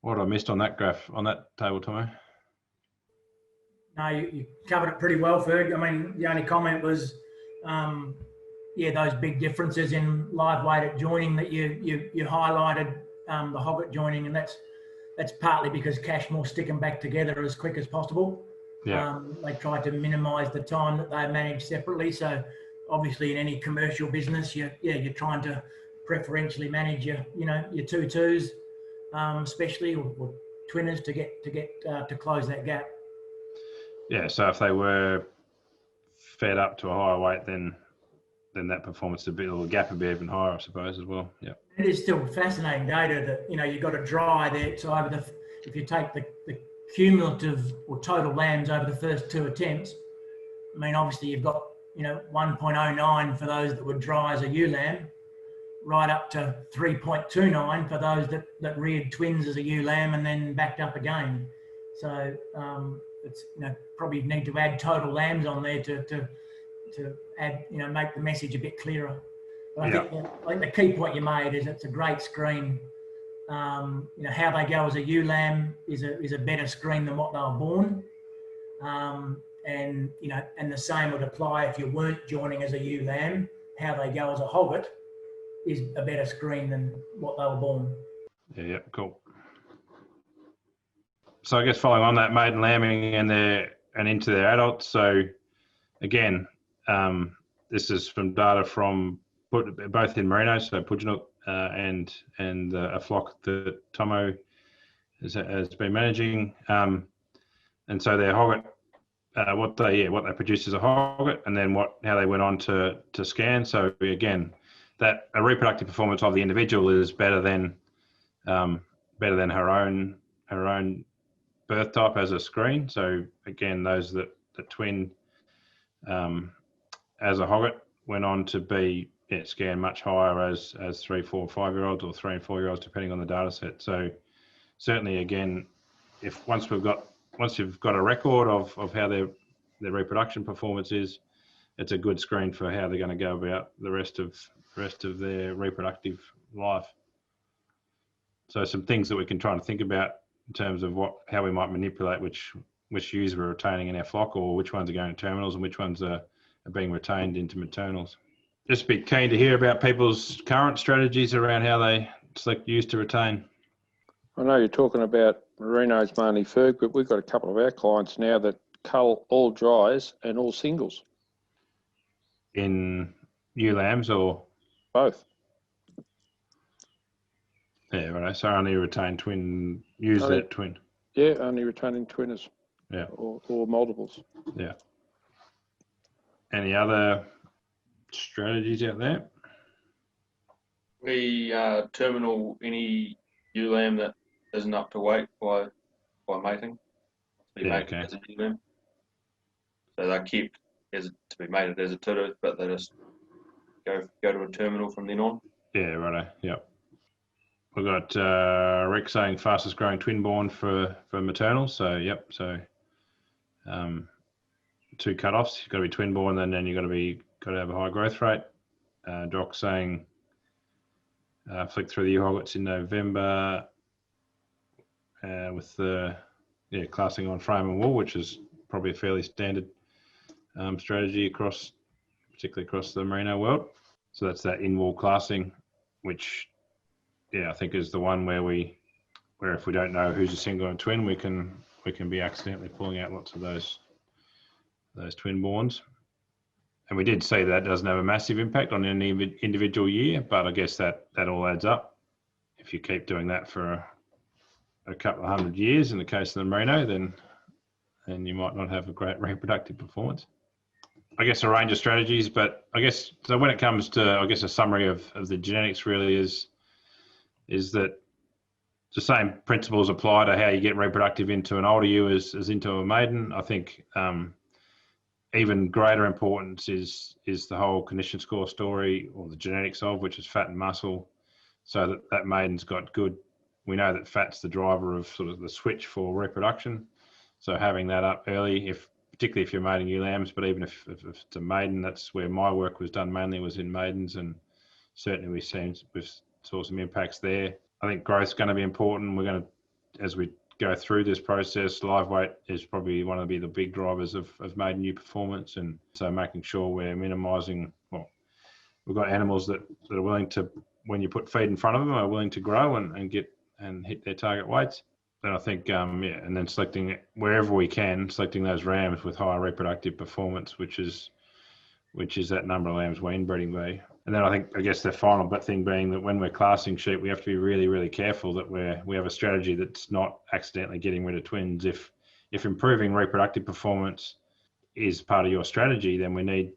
What I missed on that graph, on that table, Tomo? No, you covered it pretty well, Ferg. I mean, the only comment was, those big differences in live weight at joining that you highlighted, the hogget joining, and that's partly because Cashmore stick them back together as quick as possible. Yeah. They try to minimise the time that they manage separately. So obviously, in any commercial business, you're trying to preferentially manage your two twos, especially or twinners to get to close that gap. Yeah. So if they were fed up to a higher weight, then that performance or the gap would be even higher, I suppose, as well. Yeah. It is still fascinating data that you've got to dry there. So if you take the cumulative or total lambs over the first two attempts, I mean, obviously you've got 1.09 for those that were dry as a ewe lamb, right up to 3.29 for those that reared twins as a ewe lamb and then backed up again. So it's probably need to add total lambs on there to add make the message a bit clearer. But I think the key point you made is it's a great screen you know, how they go as a ewe lamb is a better screen than what they were born. And, you know, and the same would apply if you weren't joining as a ewe lamb. How they go as a hogget is a better screen than what they were born. Yeah, cool. So I guess following on that, maiden lambing and into their adults. So again, this is from data from both in Merino, so Pudgeonok, and a flock that Tomo has been managing. And so their hogget, what they produce is a hogget, and then how they went on to scan. So again, that a reproductive performance of the individual is better than her own birth type as a screen. So again, those that twin as a hogget went on to be scanned much higher as 3, 4, 5-year-olds, or 3 and 4-year-olds, depending on the data set. So certainly, again, once you've got a record of how their reproduction performance is, it's a good screen for how they're going to go about the rest of their reproductive life. So some things that we can try to think about in terms of how we might manipulate which ewes we're retaining in our flock, or which ones are going to terminals and which ones are being retained into maternals. Just be keen to hear about people's current strategies around how they select ewes to retain. I know you're talking about Merino's mainly Ferg, but we've got a couple of our clients now that cull all dries and all singles. In ewe lambs or? Both. Yeah, right. So only retain twin, use that twin. Yeah, only retaining twinners. Yeah. Or multiples. Yeah. Any other strategies out there? We terminal any ewe lamb that isn't up to weight by mating. To be mated as a ewe lamb. So they're kept to be mated as a tutor, but they just go to a terminal from then on. Yeah, righto. Yep. We've got Rick saying fastest growing twin born for maternal. So yep. So 2 cut-offs. You've got to be twin born, and then you've got to have a high growth rate. Doc saying flick through the ewe hoggets in November with the classing on frame and wool, which is probably a fairly standard strategy particularly across the merino world. So that's that in-wool classing, which I think is the one where if we don't know who's a single and twin, we can be accidentally pulling out lots of those twin borns. And we did see that doesn't have a massive impact on any individual year, but I guess that all adds up. If you keep doing that for a couple of 100 years, in the case of the merino, then you might not have a great reproductive performance. I guess a range of strategies, but I guess so when it comes to a summary of the genetics really is that the same principles apply to how you get reproductive into an older ewe as into a maiden. I think even greater importance is the whole condition score story, or the genetics of, which is fat and muscle, so that maiden's got good. We know that fat's the driver of sort of the switch for reproduction. So having that up early, particularly if you're mating ewe lambs, but even if it's a maiden, that's where my work was done mainly, was in maidens, and certainly we saw some impacts there. I think growth's going to be important. We're going to, as we go through this process, live weight is probably one of the big drivers of maiden ewe performance, and so making sure we're minimising. Well, we've got animals that are willing to, when you put feed in front of them, are willing to grow and hit their target weights. Then I think and then selecting wherever we can, selecting those rams with higher reproductive performance, which is that number of lambs wean breeding value. And then I guess the final thing being that when we're classing sheep, we have to be really, really careful that we have a strategy that's not accidentally getting rid of twins. If improving reproductive performance is part of your strategy, then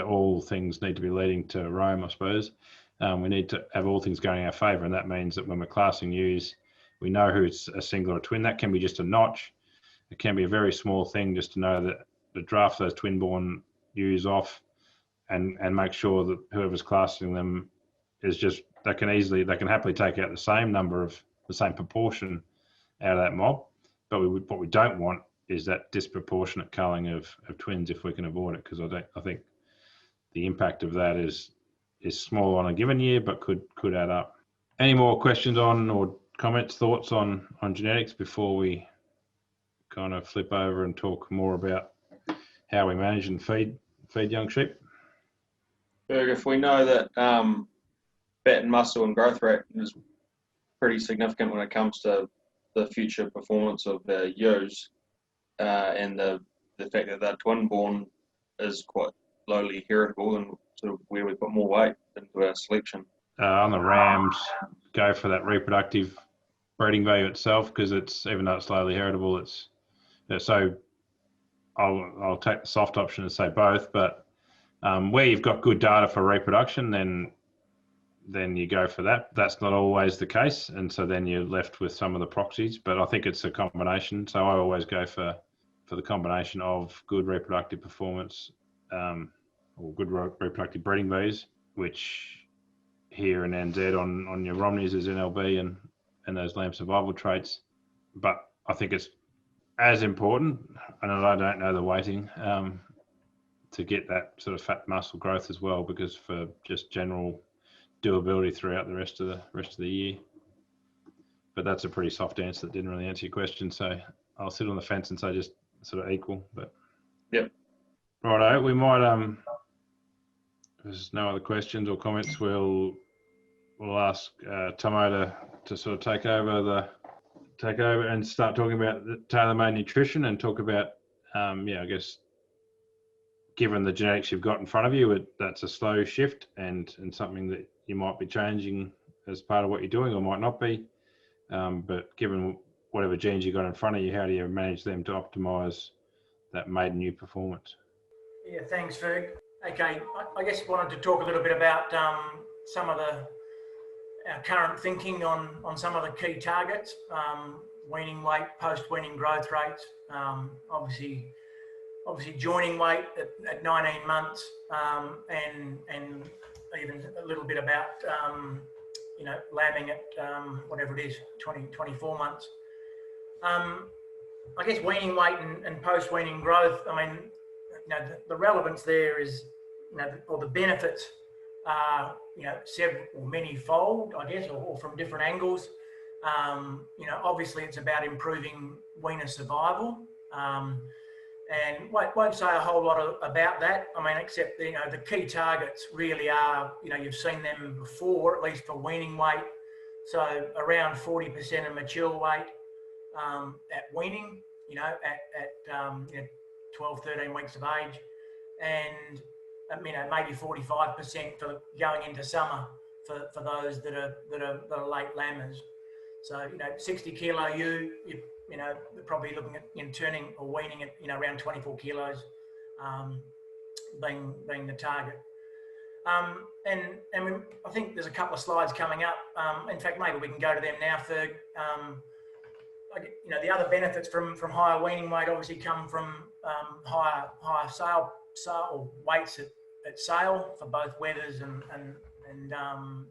all things need to be leading to Rome, I suppose. We need to have all things going in our favour, and that means that when we're classing ewes, we know who's a single or a twin. That can be just a notch. It can be a very small thing just to know that to draft those twin-born ewes off and make sure that whoever's classing them is just, they can happily take out the same proportion out of that mob. But what we don't want is that disproportionate culling of twins if we can avoid it, because I think the impact of that is small on a given year, but could add up. Any more questions on or comments, thoughts on genetics before we kind of flip over and talk more about how we manage and feed young sheep? Berg, if we know that fat and muscle and growth rate is pretty significant when it comes to the future performance of the ewes, and the fact that they're twin born is quite lowly heritable, and sort of where we put more weight into our selection. On the rams, go for that reproductive breeding value itself, because it's, even though it's lowly heritable, it's so I'll take the soft option and say both, but where you've got good data for reproduction, then you go for that. That's not always the case, and so then you're left with some of the proxies, but I think it's a combination. So I always go for the combination of good reproductive performance, or good reproductive breeding values, which here in NZ on your Romneys is NLB and those lamb survival traits. But I think it's as important, and I don't know the weighting, to get that sort of fat muscle growth as well, because for just general doability throughout the rest of the year. But that's a pretty soft answer that didn't really answer your question, so I'll sit on the fence and say just sort of equal. But yep. Righto, we might if there's no other questions or comments, we'll ask Tomo to sort of take over and start talking about the tailor-made nutrition, and talk about I guess, given the genetics you've got in front of you, that's a slow shift and something that you might be changing as part of what you're doing, or might not be. But given whatever genes you got in front of you, how do you manage them to optimise that maiden ewe performance? Yeah, thanks, Ferg. Okay, I guess I wanted to talk a little bit about some of our current thinking on some of the key targets, weaning weight, post-weaning growth rates, obviously joining weight at 19 months, and even a little bit about lambing at whatever it is, 24 months. I guess weaning weight and post-weaning growth, I mean, the relevance there is, or the benefits are, several or many-fold, I guess, or from different angles. Obviously it's about improving weaner survival. And won't say a whole lot about that. I mean, except, the key targets really are, you've seen them before, at least for weaning weight. So around 40% of mature weight at weaning, at 12, 13 weeks of age. And, maybe 45% for going into summer for those that are late lambers. So, 60 kilo ewe, they're probably looking at turning or weaning at around 24 kilos, being the target. And I think there's a couple of slides coming up. In fact, maybe we can go to them now, Ferg. The other benefits from higher weaning weight obviously come from higher sale or weights at sale for both wethers and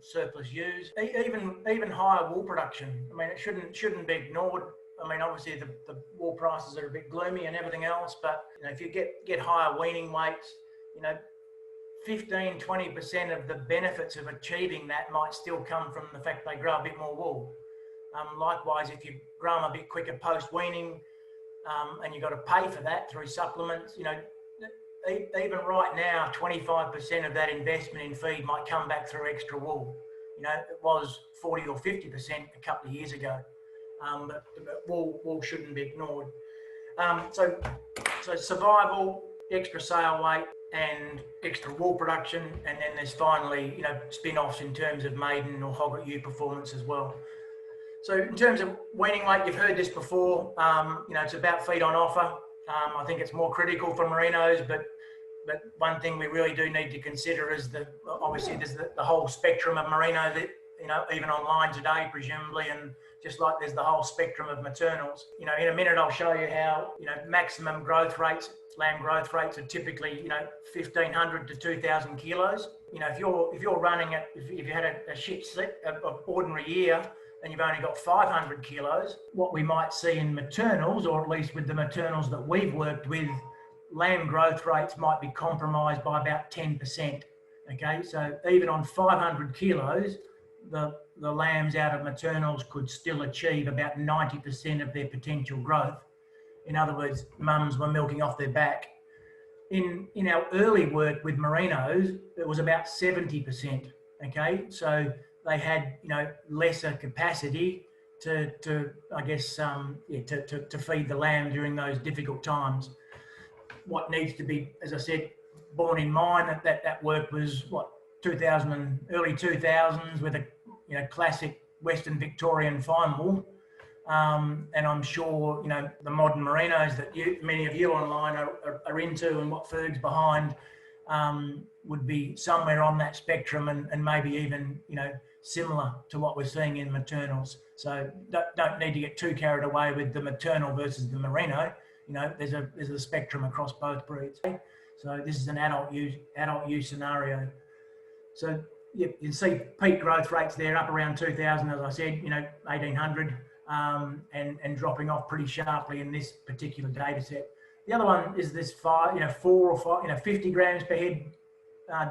surplus ewes. Even higher wool production. I mean, it shouldn't be ignored. I mean, obviously the wool prices are a bit gloomy and everything else, but if you get higher weaning weights, 15-20% of the benefits of achieving that might still come from the fact they grow a bit more wool. Likewise, if you grow them a bit quicker post-weaning, and you've got to pay for that through supplements, even right now, 25% of that investment in feed might come back through extra wool. It was 40 or 50% a couple of years ago. But wool shouldn't be ignored. So survival, extra sale weight, and extra wool production, and then there's finally spin-offs in terms of maiden or hogget ewe performance as well. So in terms of weaning weight, you've heard this before. It's about feed on offer. I think it's more critical for merinos, but one thing we really do need to consider is obviously there's the whole spectrum of merino that even online today, presumably, and just like there's the whole spectrum of maternals. In a minute I'll show you how maximum growth rates, lamb growth rates are typically 1,500 to 2,000 kilos. If you're running it, if you had a shit set of ordinary year and you've only got 500 kilos, what we might see in maternals, or at least with the maternals that we've worked with, lamb growth rates might be compromised by about 10%. Okay, so even on 500 kilos, the the lambs out of maternals could still achieve about 90% of their potential growth. In other words, mums were milking off their back. In our early work with merinos, it was about 70%. Okay, so they had, you know, lesser capacity to I guess to feed the lamb during those difficult times. What needs to be, as I said, borne in mind that work was what, 2000 and early 2000s with a, you know, classic Western Victorian fine wool. And I'm sure, you know, the modern merinos that many of you online are into and what Ferg's behind would be somewhere on that spectrum and maybe even, you know, similar to what we're seeing in maternals. So don't need to get too carried away with the maternal versus the merino. You know, there's a spectrum across both breeds. So this is an adult use scenario. So you can see peak growth rates there up around 2000, as I said, you know, 1800, and dropping off pretty sharply in this particular data set. The other one is this 4 or 5, 50 grams per head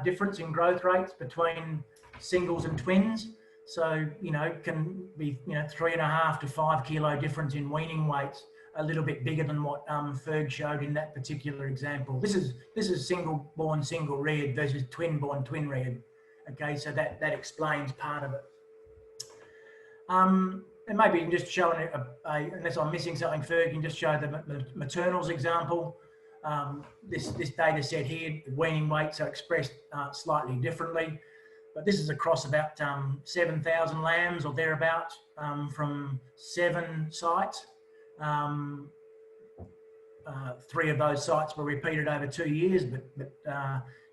difference in growth rates between singles and twins. So, you know, can be, you know, 3.5 to 5 kilo difference in weaning weights, a little bit bigger than what Ferg showed in that particular example. This is single born, single reared versus twin born, twin reared. Okay, so that explains part of it. And maybe you can just show, unless I'm missing something, Ferg, you can just show the maternals example. This data set here, the weaning weights are expressed slightly differently, but this is across about 7,000 lambs or thereabouts from 7 sites. 3 of those sites were repeated over 2 years, but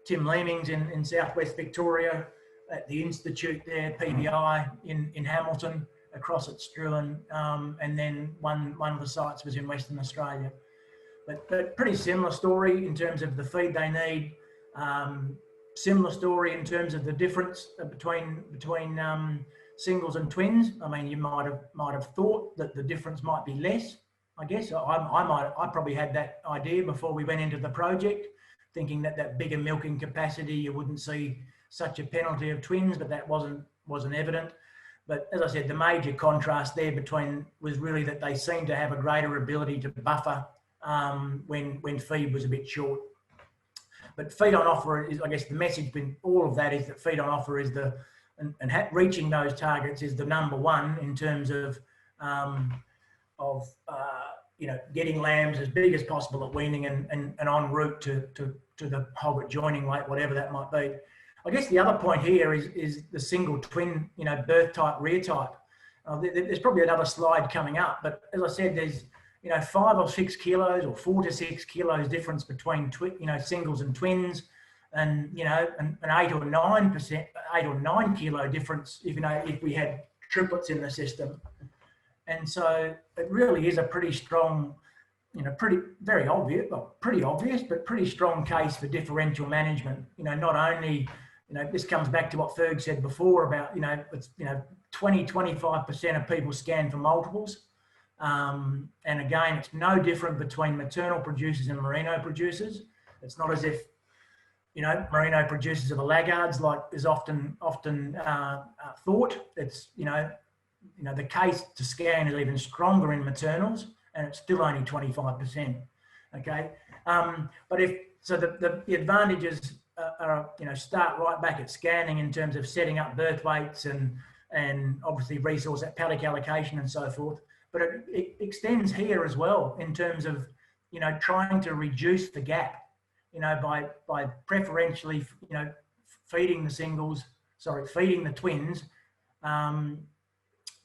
Tim Leeming's in Southwest Victoria, at the Institute there, PBI in Hamilton, across at Struan, and then one of the sites was in Western Australia. But pretty similar story in terms of the feed they need. Similar story in terms of the difference between singles and twins. I mean, you might have thought that the difference might be less. I guess I probably had that idea before we went into the project, thinking that bigger milking capacity, you wouldn't see such a penalty of twins, but that wasn't evident. But as I said, the major contrast there was really that they seemed to have a greater ability to buffer when feed was a bit short. But feed on offer is, I guess, the message in all of that is that feed on offer is reaching those targets is the number one in terms of you know, getting lambs as big as possible at weaning and en route to the hog at joining weight, whatever that might be. I guess the other point here is the single twin, you know, birth type, rear type. There's probably another slide coming up, but as I said, there's, you know, 5 or 6 kilos or 4 to 6 kilos difference between singles and twins, and, you know, an 8 or 9 kilo difference if we had triplets in the system. And so it really is a pretty strong, you know, pretty obvious, but pretty strong case for differential management. You know, not only, you know, this comes back to what Ferg said before about, you know, it's, you know, 20-25% of people scan for multiples. And again, it's no different between maternal producers and merino producers. It's not as if, you know, merino producers are the laggards like is often thought. It's, you know, the case to scan is even stronger in maternals, and it's still only 25%. Okay, but the advantages are, you know, start right back at scanning in terms of setting up birth weights and obviously resource at paddock allocation and so forth. But it extends here as well in terms of, you know, trying to reduce the gap, you know, by preferentially, you know, feeding the twins,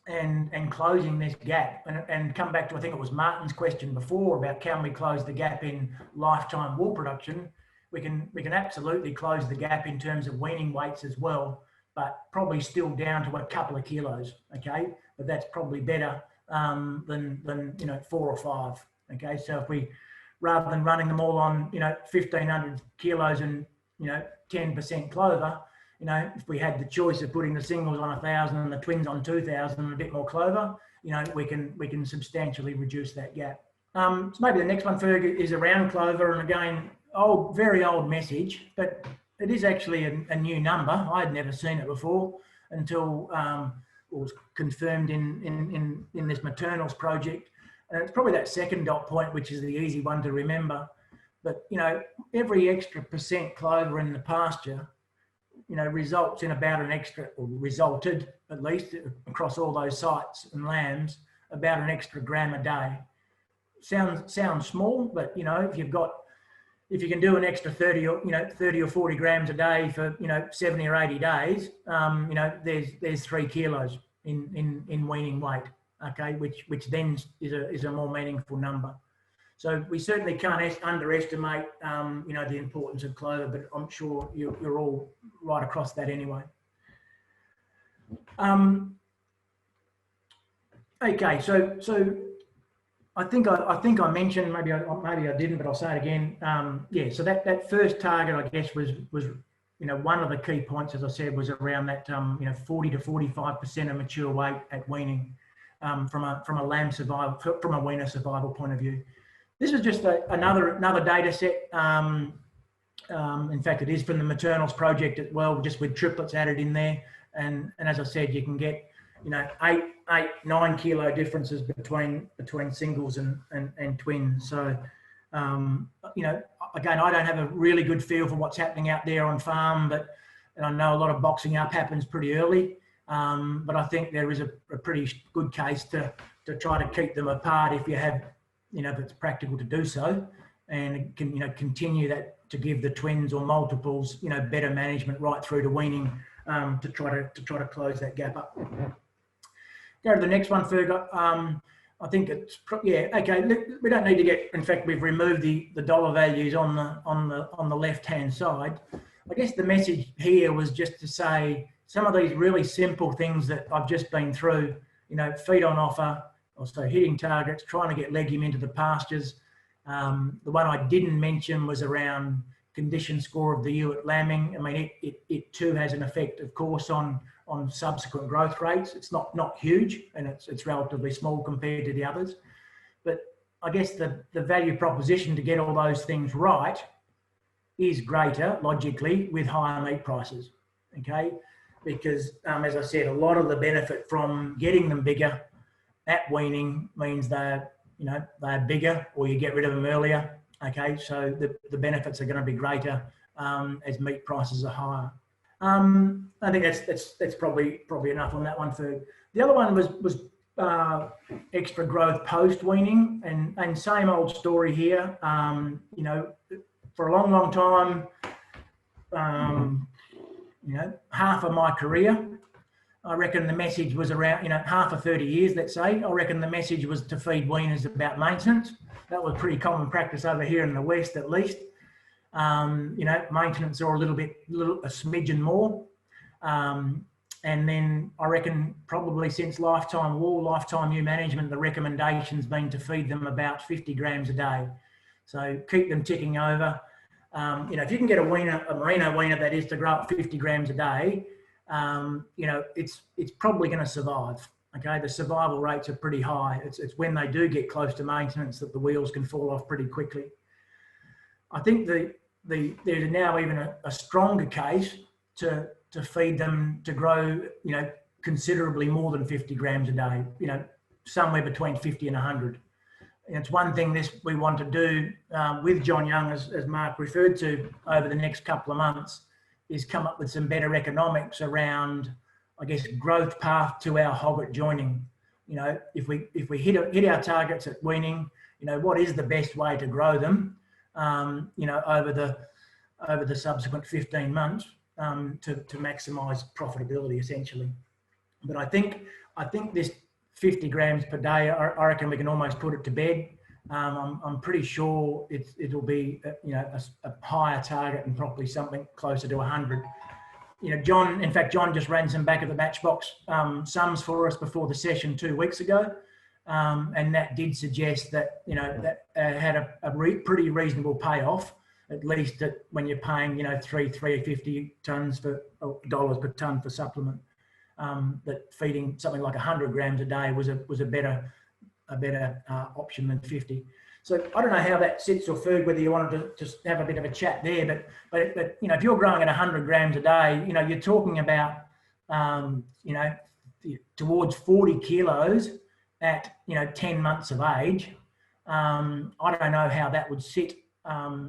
and closing this gap, and come back to, I think it was Martin's question before about can we close the gap in lifetime wool production. We can absolutely close the gap in terms of weaning weights as well, but probably still down to a couple of kilos. Okay, but that's probably better than you know, 4 or 5. Okay, so if we, rather than running them all on, you know, 1,500 kilos and, you know, 10% clover, you know, if we had the choice of putting the singles on 1,000 and the twins on 2,000 and a bit more clover, you know, we can substantially reduce that gap. So maybe the next one, Ferg, is around clover, and again, very old message, but it is actually a new number. I had never seen it before until was confirmed in this maternals project. And it's probably that second dot point, which is the easy one to remember. But, you know, every extra % clover in the pasture, you know, results in about an extra, or resulted at least across all those sites and lambs, about an extra gram a day. Sounds small, but, you know, if you can do an extra 30 or 40 grams a day for, you know, 70 or 80 days, you know, there's 3 kilos in weaning weight, okay, which then is a more meaningful number. So we certainly can't underestimate, you know, the importance of clover, but I'm sure you're all right across that anyway. Okay, so I think I mentioned, maybe I didn't, but I'll say it again. Yeah, so that first target, I guess, was you know, one of the key points, as I said, was around that you know, 40 to 45% of mature weight at weaning, from a lamb survival, from a weaner survival point of view. This is just another data set. In fact, it is from the maternals project as well, just with triplets added in there. And as I said, you can get, you know, 9 kilo differences between singles and twins. So, you know, again, I don't have a really good feel for what's happening out there on farm, and I know a lot of boxing up happens pretty early. But I think there is a pretty good case to try to keep them apart if you have, you know, if it's practical to do so, and can, you know, continue that to give the twins or multiples, you know, better management right through to weaning, to try to close that gap up. Go to the next one, Ferg. I think it's, yeah, okay. We don't need to get, in fact, we've removed the dollar values on the left-hand side. I guess the message here was just to say some of these really simple things that I've just been through, you know, feed on offer, also hitting targets, trying to get legume into the pastures. The one I didn't mention was around condition score of the ewe at lambing. I mean, it too has an effect, of course, on subsequent growth rates. It's not huge, and it's relatively small compared to the others. But I guess the value proposition to get all those things right is greater, logically, with higher meat prices, okay? Because, as I said, a lot of the benefit from getting them bigger at weaning means they're bigger, or you get rid of them earlier, okay? So the benefits are going to be greater as meat prices are higher. I think that's probably enough on that one. For the other one was extra growth post weaning, and same old story here. You know, for a long time, you know, half of my career, I reckon the message was around, you know, half of 30 years, let's say, I reckon the message was to feed weaners about maintenance. That was pretty common practice over here in the West, at least. You know, maintenance or a smidgen more. And then I reckon probably since lifetime ewe management, the recommendation's been to feed them about 50 grams a day. So keep them ticking over. You know, if you can get a merino weaner that is to grow up 50 grams a day, you know, it's probably going to survive. Okay, the survival rates are pretty high. It's when they do get close to maintenance that the wheels can fall off pretty quickly. I think there's now even a stronger case to feed them to grow, you know, considerably more than 50 grams a day. You know, somewhere between 50 and 100. And it's one thing we want to do with John Young, as Mark referred to, over the next couple of months, is come up with some better economics around, I guess, growth path to our hog at joining. You know, if we hit our targets at weaning, you know, what is the best way to grow them, you know, over the subsequent 15 months to maximise profitability, essentially. But I think this 50 grams per day, I reckon we can almost put it to bed. I'm pretty sure it'll be you know, a higher target and probably something closer to 100. You know, John just ran some back of the matchbox sums for us before the session 2 weeks ago, and that did suggest that, you know, that had a pretty reasonable payoff, at least when you're paying, you know, $350 dollars per tonne for supplement. That feeding something like 100 grams a day was a better option than 50. So I don't know how that sits, or Ferg, whether you wanted to just have a bit of a chat there, but you know, if you're growing at 100 grams a day, you know, you're talking about you know, towards 40 kilos at 10 months of age. I don't know how that would sit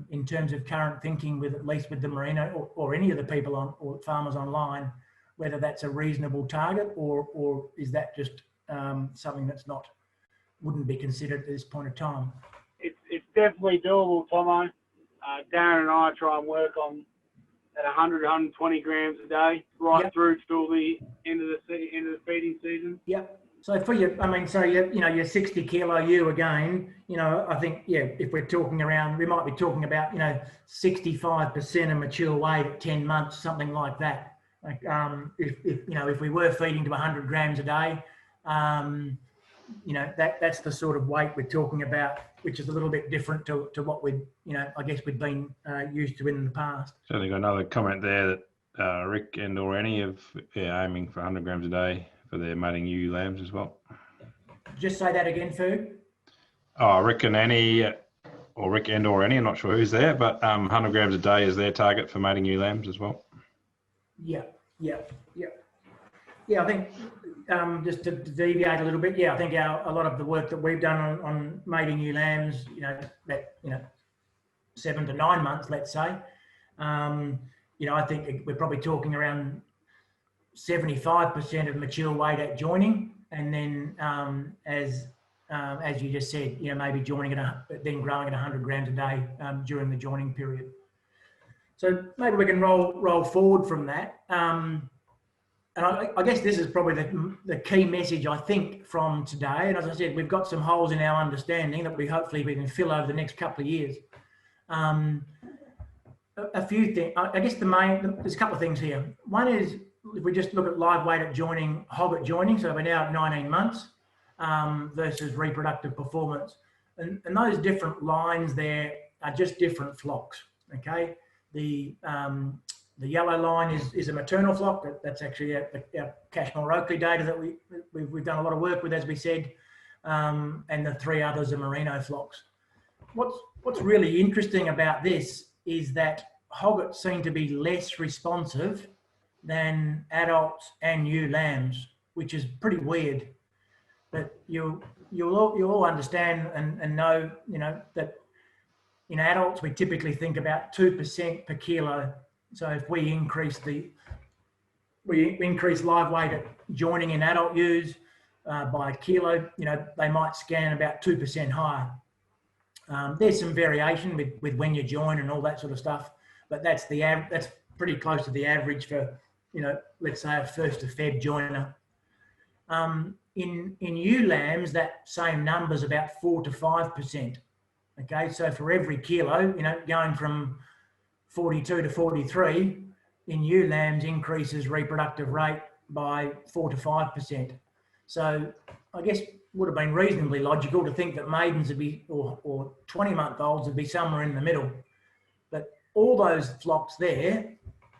in terms of current thinking with at least with the merino or any of the people on or farmers online, whether that's a reasonable target or is that just something that's wouldn't be considered at this point of time. It's definitely doable, Tomo. Darren and I try and work on at 100, 120 grams a day, right through till the end of the feeding season. Yep. So for your, your 60 kilo ewe again, I think, if we're talking around, we might be talking about, 65% of mature weight at 10 months, something like that. Like, if we were feeding to 100 grams a day, that's the sort of weight we're talking about, which is a little bit different to what we'd we'd been used to in the past. So they've got another comment there that Rick and or Annie have aiming for 100 grams a day for their mating ewe lambs as well. Just say that again, Fu. Oh, Rick and Annie, or Rick and or Annie, I'm not sure who's there, but 100 grams a day is their target for mating ewe lambs as well. Yeah, I think just to deviate a little bit, I think a lot of the work that we've done on mating ewe lambs, 7 to 9 months, let's say, I think we're probably talking around 75% of mature weight at joining, and then as you just said, maybe joining then growing at 100 grams a day during the joining period. So maybe we can roll forward from that. And I guess this is probably the key message, I think, from today. And as I said, we've got some holes in our understanding that hopefully we can fill over the next couple of years. A few things. I guess there's a couple of things here. One is, if we just look at live weight at joining, hog at joining, so we're now at 19 months versus reproductive performance. And those different lines there are just different flocks, okay? The yellow line is a maternal flock. That's actually our Cashmore Oakley data that we've done a lot of work with, as we said, and the three others are merino flocks. What's really interesting about this is that hoggets seem to be less responsive than adults and ewe lambs, which is pretty weird. But you'll all understand and know, that in adults we typically think about 2% per kilo. So if we increase live weight at joining in adult ewes by a kilo, they might scan about 2% higher. There's some variation with when you join and all that sort of stuff, but that's pretty close to the average for, let's say a 1st of Feb joiner. In ewe lambs, that same number is about 4 to 5%. Okay, so for every kilo, going from 42 to 43, in ewe lambs increases reproductive rate by 4 to 5%. So I guess would have been reasonably logical to think that maidens would be, or 20-month-olds would be somewhere in the middle. But all those flocks there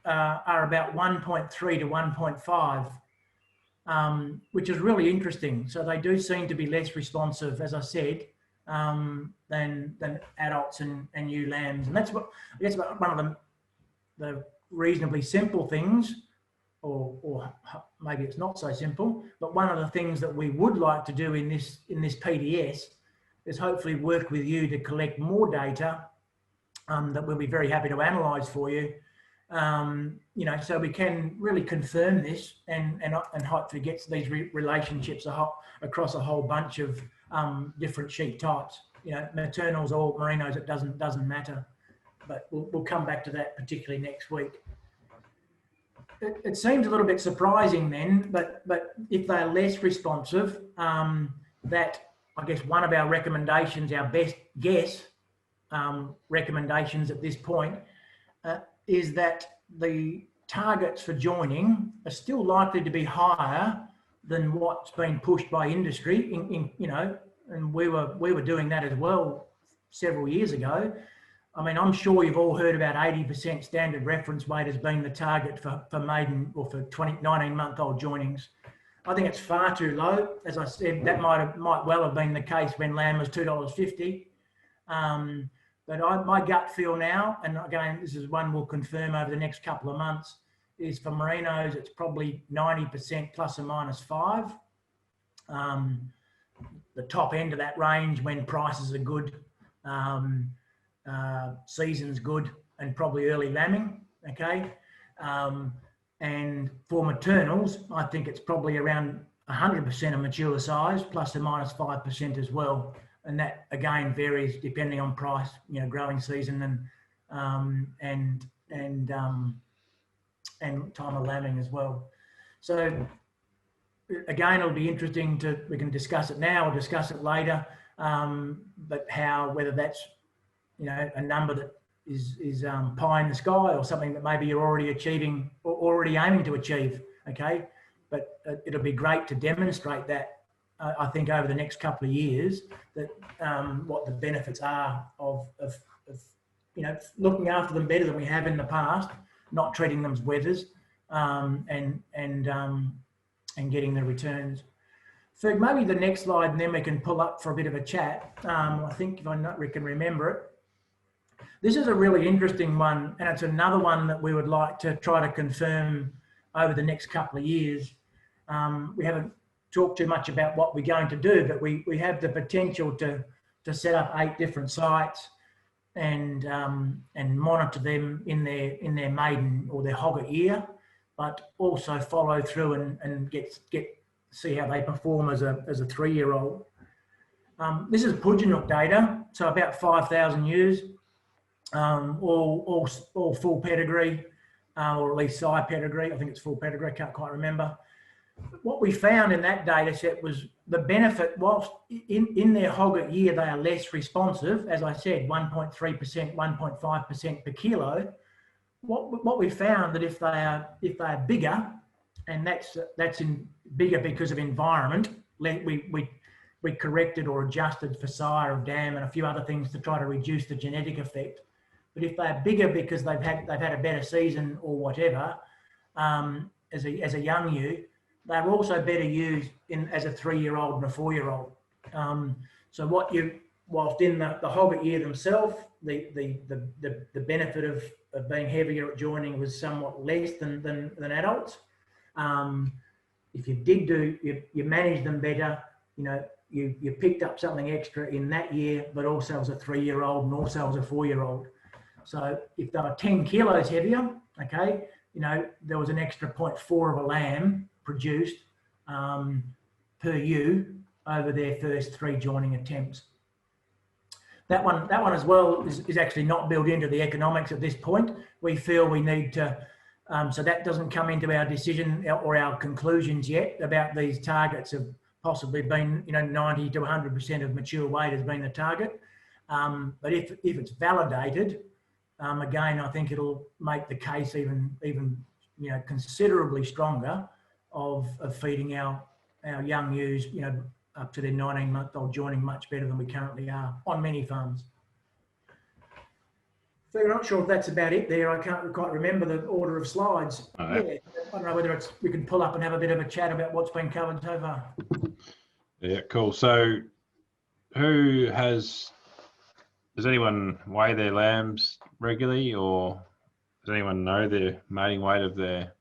are about 1.3 to 1.5, which is really interesting. So they do seem to be less responsive, as I said, than adults and ewe lambs. And that's what, I guess, one of the reasonably simple things, or maybe it's not so simple, but one of the things that we would like to do in this PDS is hopefully work with you to collect more data that we'll be very happy to analyse for you, so we can really confirm this and hopefully get these relationships across a whole bunch of different sheep types. Maternals or merinos, it doesn't matter, but we'll come back to that particularly next week. It seems a little bit surprising then, but if they're less responsive, that I guess one of our recommendations, our best guess recommendations at this point, is that the targets for joining are still likely to be higher than what's been pushed by industry. And we were doing that as well several years ago. I mean, I'm sure you've all heard about 80% standard reference weight as being the target for maiden or for 19-month-old joinings. I think it's far too low. As I said, that might well have been the case when lamb was $2.50. But my gut feel now, and again, this is one we'll confirm over the next couple of months, is for merinos, it's probably 90% plus or minus 5. The top end of that range when prices are good, season's good, and probably early lambing, okay? And for maternals, I think it's probably around 100% of mature size, plus or minus 5% as well. And that again varies depending on price, you know, growing season and time of lambing as well. So again, it'll be interesting we can discuss it now or discuss it later, but whether that's, you know, a number that is pie in the sky or something that maybe you're already achieving or already aiming to achieve, okay? But it'll be great to demonstrate that, I think, over the next couple of years, that what the benefits are of you know, looking after them better than we have in the past, not treating them as wethers, and getting the returns. So maybe the next slide, and then we can pull up for a bit of a chat. I think if we can remember it. This is a really interesting one, and it's another one that we would like to try to confirm over the next couple of years. We haven't talked too much about what we're going to do, but we have the potential to set up 8 different sites and monitor them in their maiden or their hogger year, but also follow through and see how they perform as a 3-year-old. This is Pudgenook data, so about 5,000 ewes, all full pedigree, or at least sire pedigree. I think it's full pedigree, I can't quite remember. What we found in that data set was the benefit, whilst in their hogget year they are less responsive, as I said, 1.3%, 1.5% per kilo. What we found that if they are bigger, and that's bigger because of environment, we corrected or adjusted for sire of dam and a few other things to try to reduce the genetic effect. But if they're bigger because they've had a better season or whatever, as a young ewe, they're also better used as a 3-year-old and a 4-year-old. So whilst in the hogget year themselves, the benefit of being heavier at joining was somewhat less than adults. If you did you managed them better, you know, you picked up something extra in that year, but also as a 3-year-old and also as a 4-year-old. So if they were 10 kilos heavier, okay, you know, there was an extra 0.4 of a lamb produced per ewe over their first 3 joining attempts. That one as well is actually not built into the economics at this point. We feel we need to, so that doesn't come into our decision or our conclusions yet about these targets of possibly being, you know, 90 to 100% of mature weight has been the target. But if it's validated, again, I think it'll make the case even you know, considerably stronger of feeding our young ewes, you know, up to their 19-month-old joining much better than we currently are on many farms. So I'm not sure if that's about it there. I can't quite remember the order of slides. Yeah, I don't know whether we can pull up and have a bit of a chat about what's been covered so far. Yeah, cool. So does anyone weigh their lambs regularly, or does anyone know the mating weight of their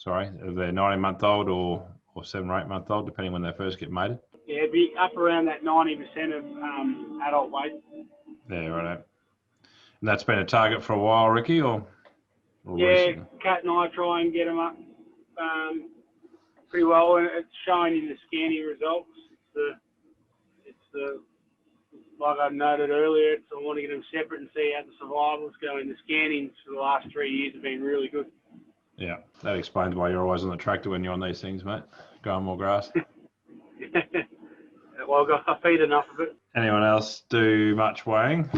19-month-old or 7 or 8-month-old, depending when they first get mated? Yeah, it'd be up around that 90% of adult weight. Yeah, right. And that's been a target for a while, Ricky, or yeah, recently? Kat and I try and get them up pretty well, and it's showing in the scanning results. It's the like I noted earlier, I want to get them separate and see how the survivals go. In the scannings for the last 3 years have been really good. Yeah, that explains why you're always on the tractor when you're on these things, mate. Growing more grass. Well, I feed enough of it. Anyone else do much weighing?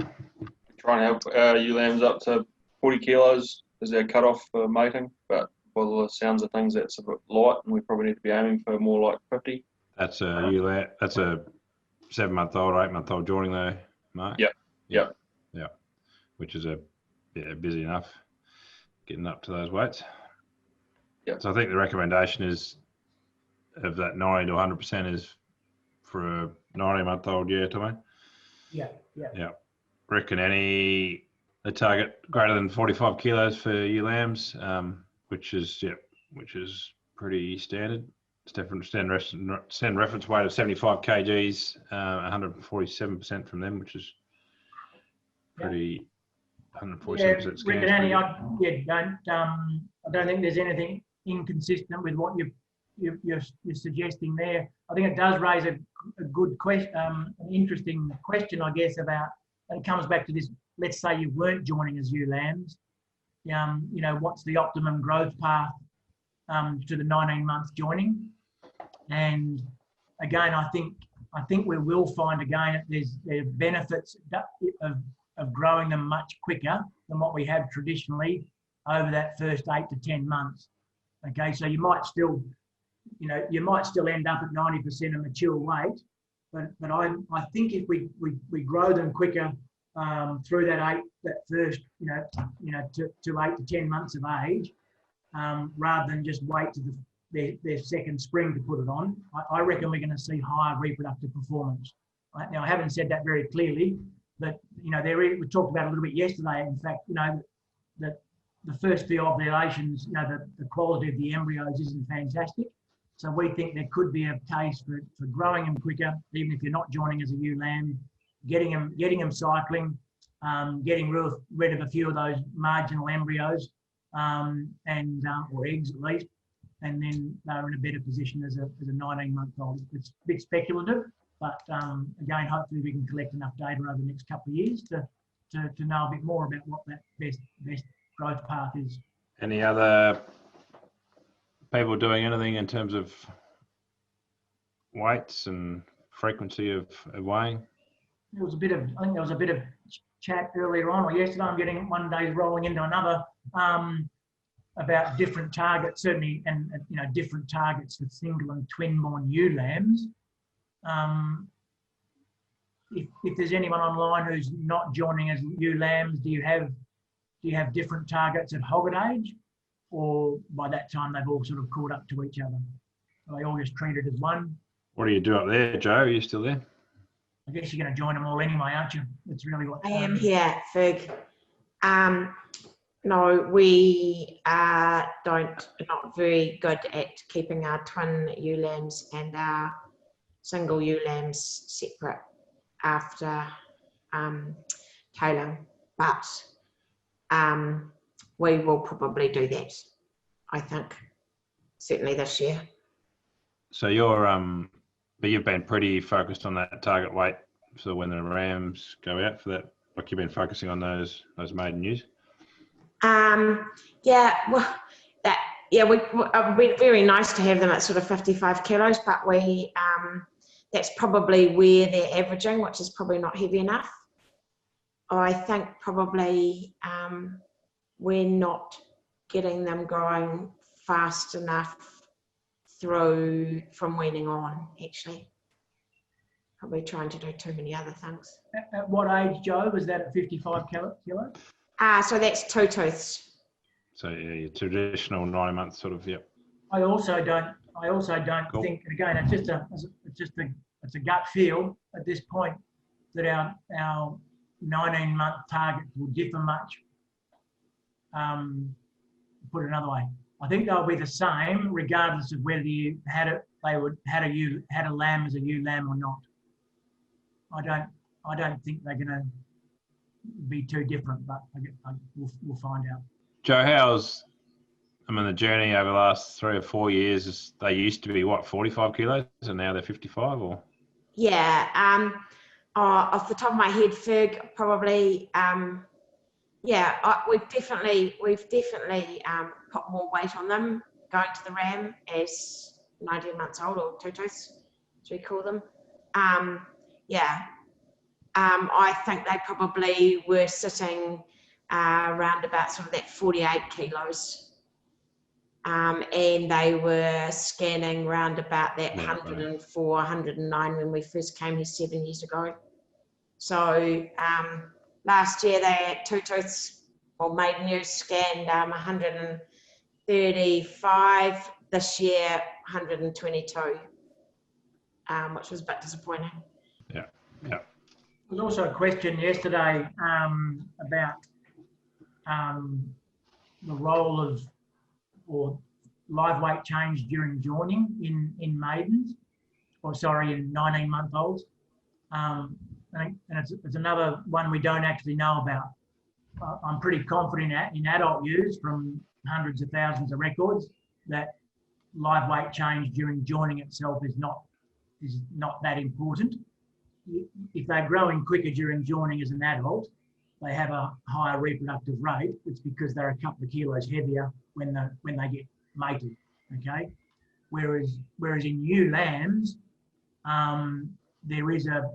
Try and help ewe lambs up to 40 kilos as their cutoff for mating, but by the sounds of things, that's a bit light, and we probably need to be aiming for more like 50. That's a 7-month-old, 8-month-old joining though, Mark. Yep. Which is busy enough getting up to those weights. Yep. So I think the recommendation is of that 90 to 100% is for a 90-month-old, yeah, Tommy? Yeah. Reckon the target greater than 45 kilos for ewe lambs. which is pretty standard. Stand reference weight of 75 kgs, 147% from them, which is pretty. 147% Brendan, Annie, I don't think there's anything inconsistent with what you're suggesting there. I think it does raise a good question, an interesting question, I guess, about, and it comes back to this. Let's say you weren't joining as ewe lambs. You know, what's the optimum growth path to the 19 months joining? And again, I think we will find again that there are benefits of growing them much quicker than what we have traditionally over that first 8 to 10 months. Okay, so you might still end up at 90% of mature weight, but I think if we grow them quicker through that first to 8 to 10 months of age, rather than just wait to their second spring to put it on, I reckon we're going to see higher reproductive performance. Right? Now, I haven't said that very clearly, but we talked about it a little bit yesterday. In fact, that the first few ovulations, the quality of the embryos isn't fantastic. So we think there could be a case for growing them quicker, even if you're not joining as a ewe lamb, getting them cycling, getting rid of a few of those marginal embryos or eggs at least, and then they're in a better position as a 19-month-old. It's a bit speculative, but again, hopefully we can collect enough data over the next couple of years to know a bit more about what that best growth path is. Any other people doing anything in terms of weights and frequency of weighing? I think there was a bit of chat earlier on or yesterday. I'm getting one day rolling into another about different targets, certainly, and different targets for single and twin-born ewe lambs. If there's anyone online who's not joining as ewe lambs, do you have different targets at hogget age, or by that time they've all sort of caught up to each other? Are they all just treated as one? What do you do up there, Joe? Are you still there? I guess you're going to join them all anyway, aren't you? That's really what I am here, Ferg. No, we are not very good at keeping our twin ewe lambs and our single ewe lambs separate after culling, but we will probably do that, I think, certainly this year. So you've been pretty focused on that target weight for when the rams go out for that. Like you've been focusing on those maiden ewes. It would be very nice to have them at sort of 55 kilos, but that's probably where they're averaging, which is probably not heavy enough. I think probably we're not getting them growing fast enough from weaning on, actually. Probably trying to do too many other things. At what age, Joe, was that at 55 kilos? So that's 2 tooths. So yeah, your traditional 9 months sort of, yep. I also don't Cool. think, again, it's a gut feel at this point that our 19-month target will differ much. Put it another way, I think they'll be the same regardless of whether you had a lamb as a ewe lamb or not. I don't think they're going to be too different, but we'll find out. Joe, the journey over the last 3 or 4 years, they used to be, 45 kilos, and now they're 55, or? Yeah, off the top of my head, Ferg, probably, we've definitely put more weight on them going to the ram as 19 months old, or 2 tooths, as we call them. I think they probably were sitting around about sort of that 48 kilos. And they were scanning round about that 104, 109 when we first came here 7 years ago. So last year they had 2 tooths, or maiden ewes, scanned 135. This year 122, which was a bit disappointing. Yeah. There was also a question yesterday about the role of or live weight change during joining in maidens, or sorry, in 19-month-olds. And it's another one we don't actually know about. I'm pretty confident in adult ewes from hundreds of thousands of records that live weight change during joining itself is not that important. If they're growing quicker during joining as an adult, they have a higher reproductive rate. It's because they're a couple of kilos heavier when they get mated. Okay, whereas in ewe lambs, there is a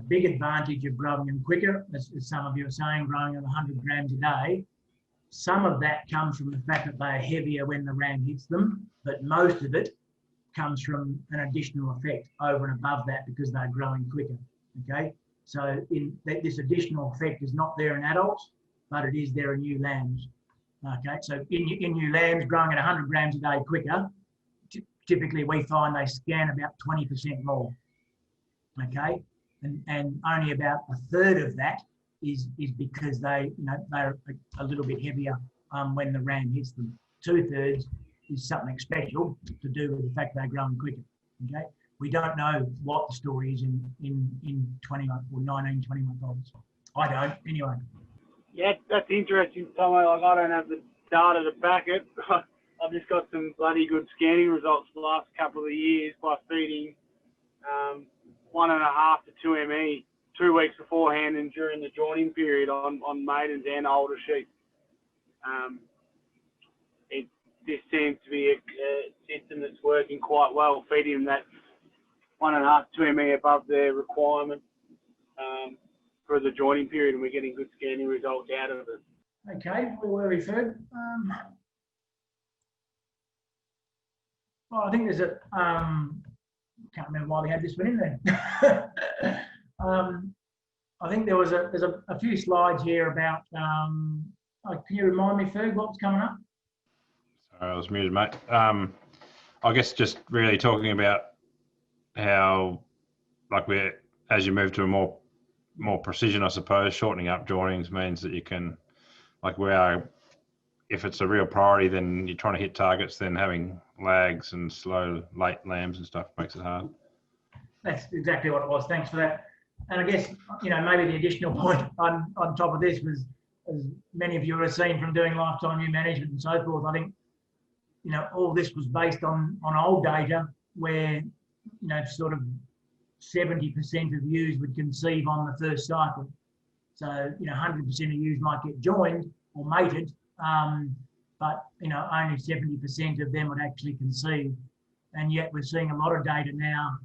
big advantage of growing them quicker, as some of you are saying, growing them 100 grams a day. Some of that comes from the fact that they're heavier when the ram hits them, but most of it comes from an additional effect over and above that because they're growing quicker. Okay, so this additional effect is not there in adults, but it is there in ewe lambs. Okay, so in ewe lambs growing at 100 grams a day quicker, typically we find they scan about 20% more. Okay, and only about a third of that is because they're a little bit heavier when the ram hits them. 2/3 is something special to do with the fact they're growing quicker. Okay, we don't know what the story is in 20 or 19, 20-month-olds. I don't anyway. Yeah, that's interesting, Tomo. Like, I don't have the data to back it. I've just got some bloody good scanning results for the last couple of years by feeding 1.5 to 2 ME 2 weeks beforehand and during the joining period on maidens and older sheep. This seems to be a system that's working quite well, feeding them that 1.5 to 2 ME above their requirement for the joining period, and we're getting good scanning results out of it. Okay, we were referred. Well, I think there's a can't remember why we had this one in there. I think there's a few slides here about. Can you remind me, Ferg, what's coming up? Sorry, I was muted, mate. I guess just really talking about how, like, as you move to a more precision, I suppose, shortening up joinings means that you can, like, if it's a real priority, then you're trying to hit targets, then having lags and slow late lambs and stuff makes it hard. That's exactly what it was. Thanks for that. And I guess, maybe the additional point on top of this was, as many of you have seen from doing lifetime ewe management and so forth, I think, all this was based on old data where, sort of 70% of ewes would conceive on the first cycle. So, 100% of ewes might get joined or mated, but, only 70% of them would actually conceive. And yet we're seeing a lot of data now,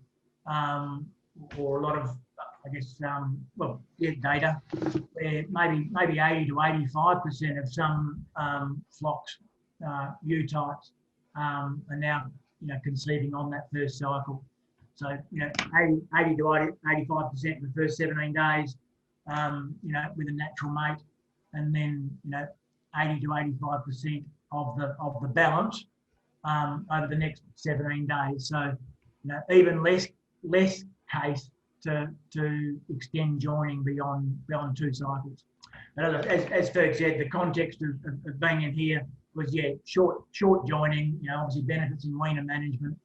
or a lot of, data where maybe 80 to 85% of some flocks, ewe types, are now, conceiving on that first cycle. So, 80 to 85% in the first 17 days, with a natural mate, and then, 80 to 85% of the balance over the next 17 days. So, even less case to extend joining beyond 2 cycles. But as Ferg said, the context of being in here was, short joining, obviously benefits in weaner management,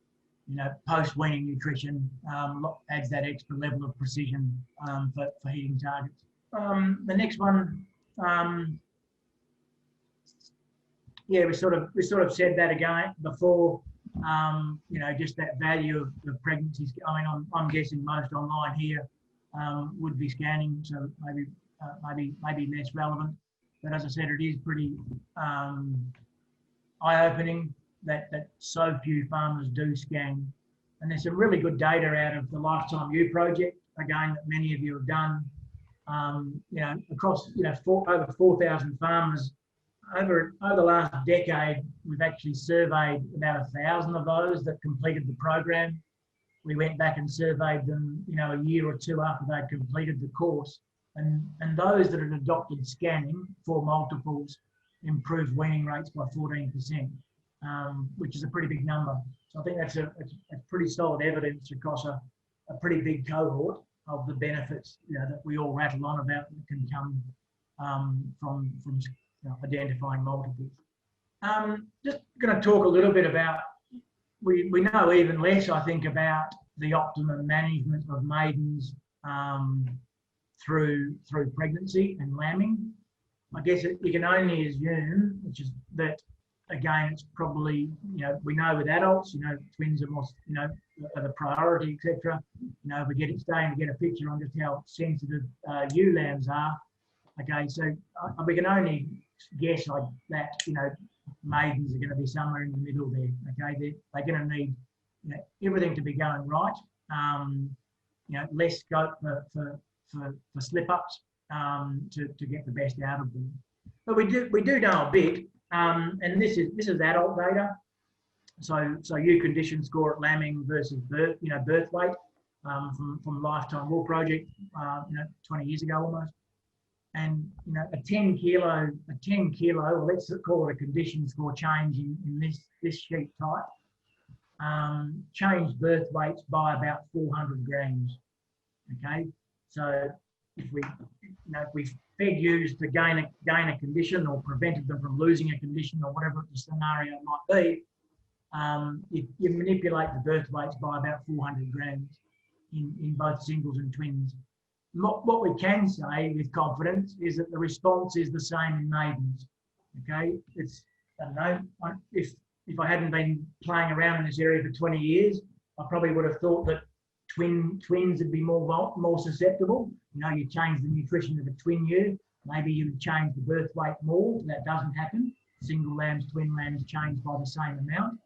post-weaning nutrition, adds that extra level of precision for hitting targets. The next one, we sort of said that again before, just that value of pregnancies. I mean, I'm guessing most online here would be scanning, so maybe less relevant. But as I said, it is pretty eye-opening that so few farmers do scan. And there's some really good data out of the Lifetime Ewe project, again, that many of you have done. Across over 4,000 farmers over the last decade, we've actually surveyed about 1,000 of those that completed the program. We went back and surveyed them, a year or two after they'd completed the course, and those that had adopted scanning for multiples improved weaning rates by 14%, which is a pretty big number. So I think that's a pretty solid evidence across a pretty big cohort of the benefits that we all rattle on about that can come from identifying multiples. Just going to talk a little bit about, we know even less, I think, about the optimum management of maidens through pregnancy and lambing. I guess you can only assume, which is that, again, it's probably, we know with adults, twins are more, are the priority, etc. If we get it starting to get a picture on just how sensitive ewe lambs are. Okay, so we can only guess that, maidens are going to be somewhere in the middle there. Okay, they're going to need everything to be going right. Less scope for slip-ups to get the best out of them. But we do know a bit, and this is adult data. So ewe condition score at lambing versus birth weight from Lifetime Wool Project, 20 years ago almost. And a 10 kilo, or let's call it a condition score change in this sheet type, changed birth weights by about 400 grams. Okay, so if we fed ewes to gain a condition or prevented them from losing a condition or whatever the scenario might be, you manipulate the birth weights by about 400 grams in both singles and twins. What we can say with confidence is that the response is the same in maidens. Okay, I don't know, if I hadn't been playing around in this area for 20 years, I probably would have thought that twins would be more susceptible. You change the nutrition of a twin ewe, maybe you would change the birth weight more. That doesn't happen. Single lambs, twin lambs change by the same amount.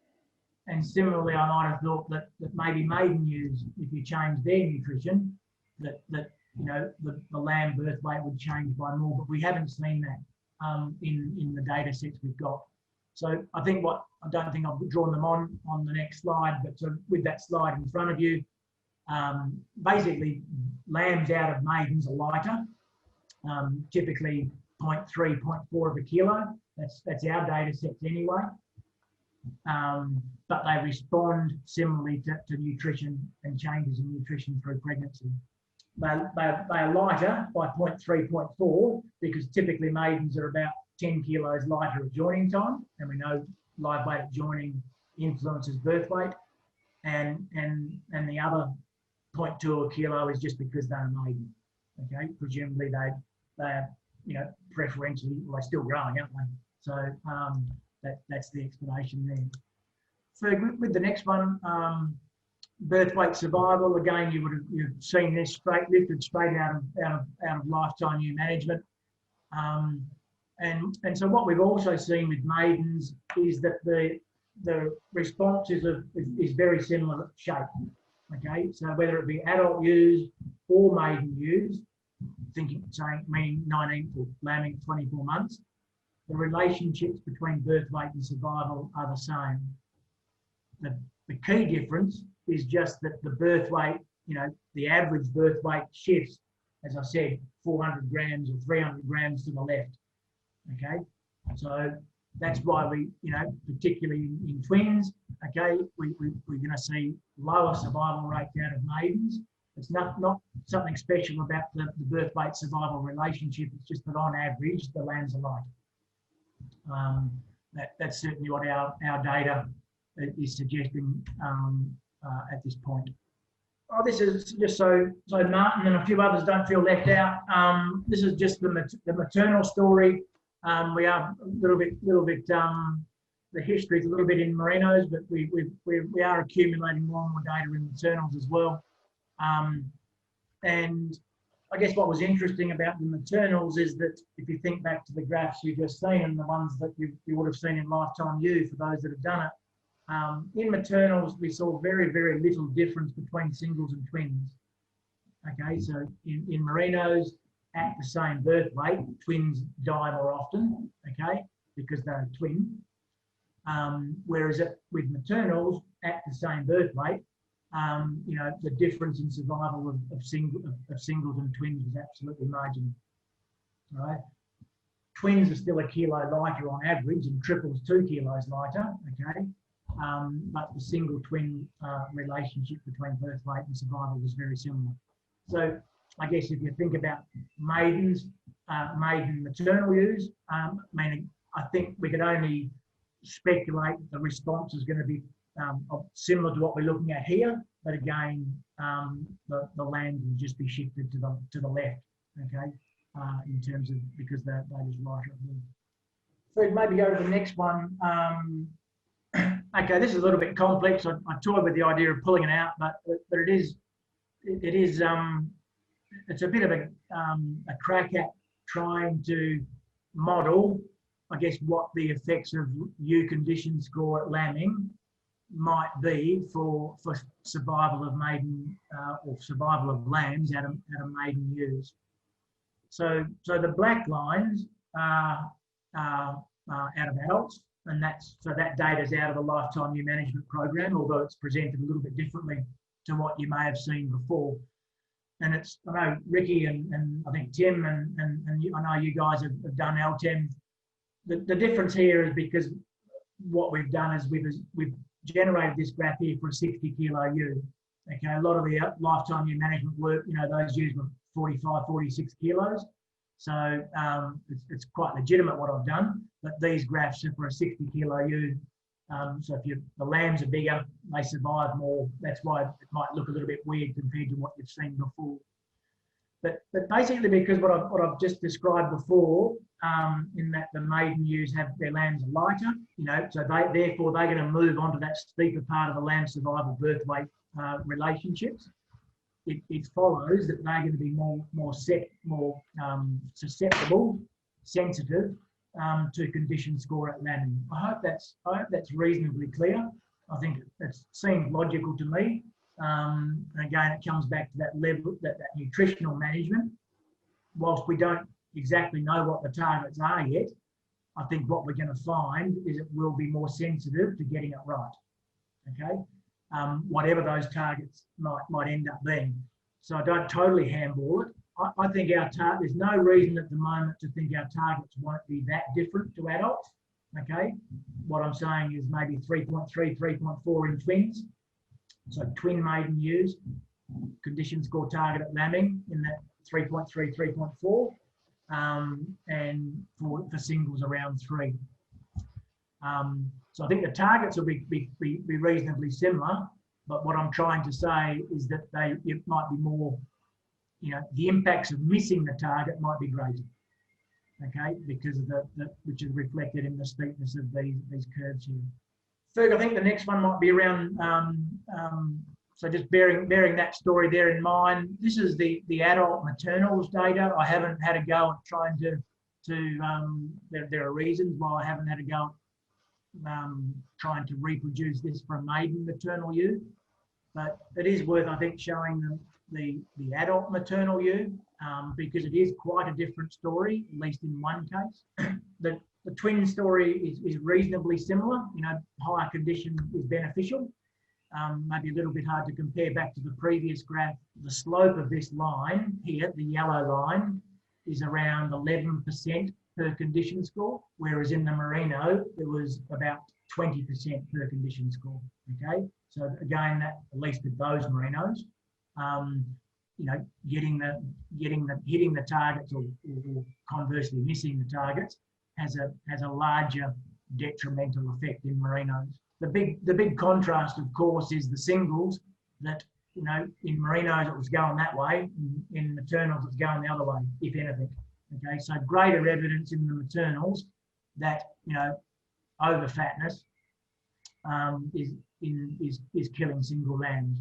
And similarly, I might have thought that maybe maiden ewes, if you change their nutrition, that the lamb birth weight would change by more, but we haven't seen that in the data sets we've got. So I don't think I've drawn them on the next slide, but so with that slide in front of you, basically lambs out of maidens are lighter, typically 0.3, 0.4 of a kilo. That's our data sets anyway. But they respond similarly to nutrition and changes in nutrition through pregnancy. They are lighter by 0.3, 0.4 because typically maidens are about 10 kilos lighter at joining time, and we know live weight at joining influences birth weight, and the other 0.2 a kilo is just because they're a maiden. Okay, presumably they are preferentially, well, they're still growing, aren't they? So that's the explanation there. So with the next one. Birth weight survival, again, you've seen this lifted straight out of lifetime ewe management, and so what we've also seen with maidens is that the response is very similar shape. Okay, so whether it be adult ewes or maiden ewes, meaning 19 or lambing 24 months, the relationships between birth weight and survival are the same. The key difference is just that the birth weight, the average birth weight shifts, as I said, 400 grams or 300 grams to the left. Okay, so that's why we, particularly in twins, okay, we're going to see lower survival rates out of maidens. It's not something special about the birth weight survival relationship. It's just that on average, the lambs are light. That's certainly what our data is suggesting at this point. This is just so Martin and a few others don't feel left out. This is just the maternal story. We are a little bit. The history is a little bit in merinos, but we are accumulating more and more data in maternals as well. And I guess what was interesting about the maternals is that if you think back to the graphs you've just seen and the ones that you would have seen in Lifetime Ewe for those that have done it, in maternals, we saw very, very little difference between singles and twins. Okay, so in merinos, at the same birth weight, twins die more often, okay, because they're a twin. Whereas with maternals, at the same birth weight, the difference in survival of singles and twins was absolutely marginal. All right. Twins are still a kilo lighter on average, and triples 2 kilos lighter, okay? But the single twin relationship between birth weight and survival was very similar. So I guess if you think about maidens, maiden maternal ewes, I think we could only speculate the response is going to be similar to what we're looking at here, but again, the land will just be shifted to the left, okay, in terms of, because that is right up there. So maybe go to the next one. Okay, this is a little bit complex. I toyed with the idea of pulling it out, but it is it's a bit of a crack at trying to model, I guess, what the effects of ewe condition score at lambing might be for survival of maiden or survival of lambs out of maiden ewes. So the black lines are out of adults, and that data is out of the lifetime ewe management program, although it's presented a little bit differently to what you may have seen before. And it's, I know Ricky and I think Tim and I know you guys have done LTEM. The difference here is because what we've done is we've generated this graph here for a 60 kilo ewe. Okay, a lot of the lifetime ewe management work, you know, those ewes were 45, 46 kilos. So it's quite legitimate what I've done, but these graphs are for a 60 kilo ewe. So if the lambs are bigger, they survive more. That's why it might look a little bit weird compared to what you've seen before. But basically, because what I've just described before, in that the maiden ewes have their lambs lighter, you know, so therefore they're going to move on to that steeper part of the lamb survival birth weight relationships. It follows that they're going to be more susceptible, sensitive to condition score at lambing. I hope that's reasonably clear. I think it seems logical to me. And again, it comes back to that level, that nutritional management. Whilst we don't exactly know what the targets are yet, I think what we're going to find is it will be more sensitive to getting it right. Okay, whatever those targets might end up being. So I don't totally handball it. I think there's no reason at the moment to think our targets won't be that different to adults. Okay, what I'm saying is maybe 3.3, 3.4 in twins. So twin maiden ewes, condition score target at lambing in that 3.3, 3.4, and for singles around 3. So I think the targets will be reasonably similar, but what I'm trying to say is that it might be more, you know, the impacts of missing the target might be greater, okay, because of which is reflected in the steepness of these curves here. Ferg, I think the next one might be around, so just bearing that story there in mind. This is the adult maternals data. I haven't had a go at trying to there are reasons why I haven't had a go at trying to reproduce this for a maiden maternal ewe, but it is worth, I think, showing them the adult maternal ewe, because it is quite a different story, at least in one case. The twin story is reasonably similar. You know, higher condition is beneficial. Maybe a little bit hard to compare back to the previous graph. The slope of this line here, the yellow line, is around 11% per condition score, whereas in the merino, it was about 20% per condition score. Okay, so again, that at least with those merinos, you know, hitting the targets or conversely missing the targets has a larger detrimental effect in merinos. The big contrast, of course, is the singles that, you know, in merinos it was going that way, in maternals it's going the other way, if anything. Okay, so greater evidence in the maternals that, you know, over fatness is killing single lambs.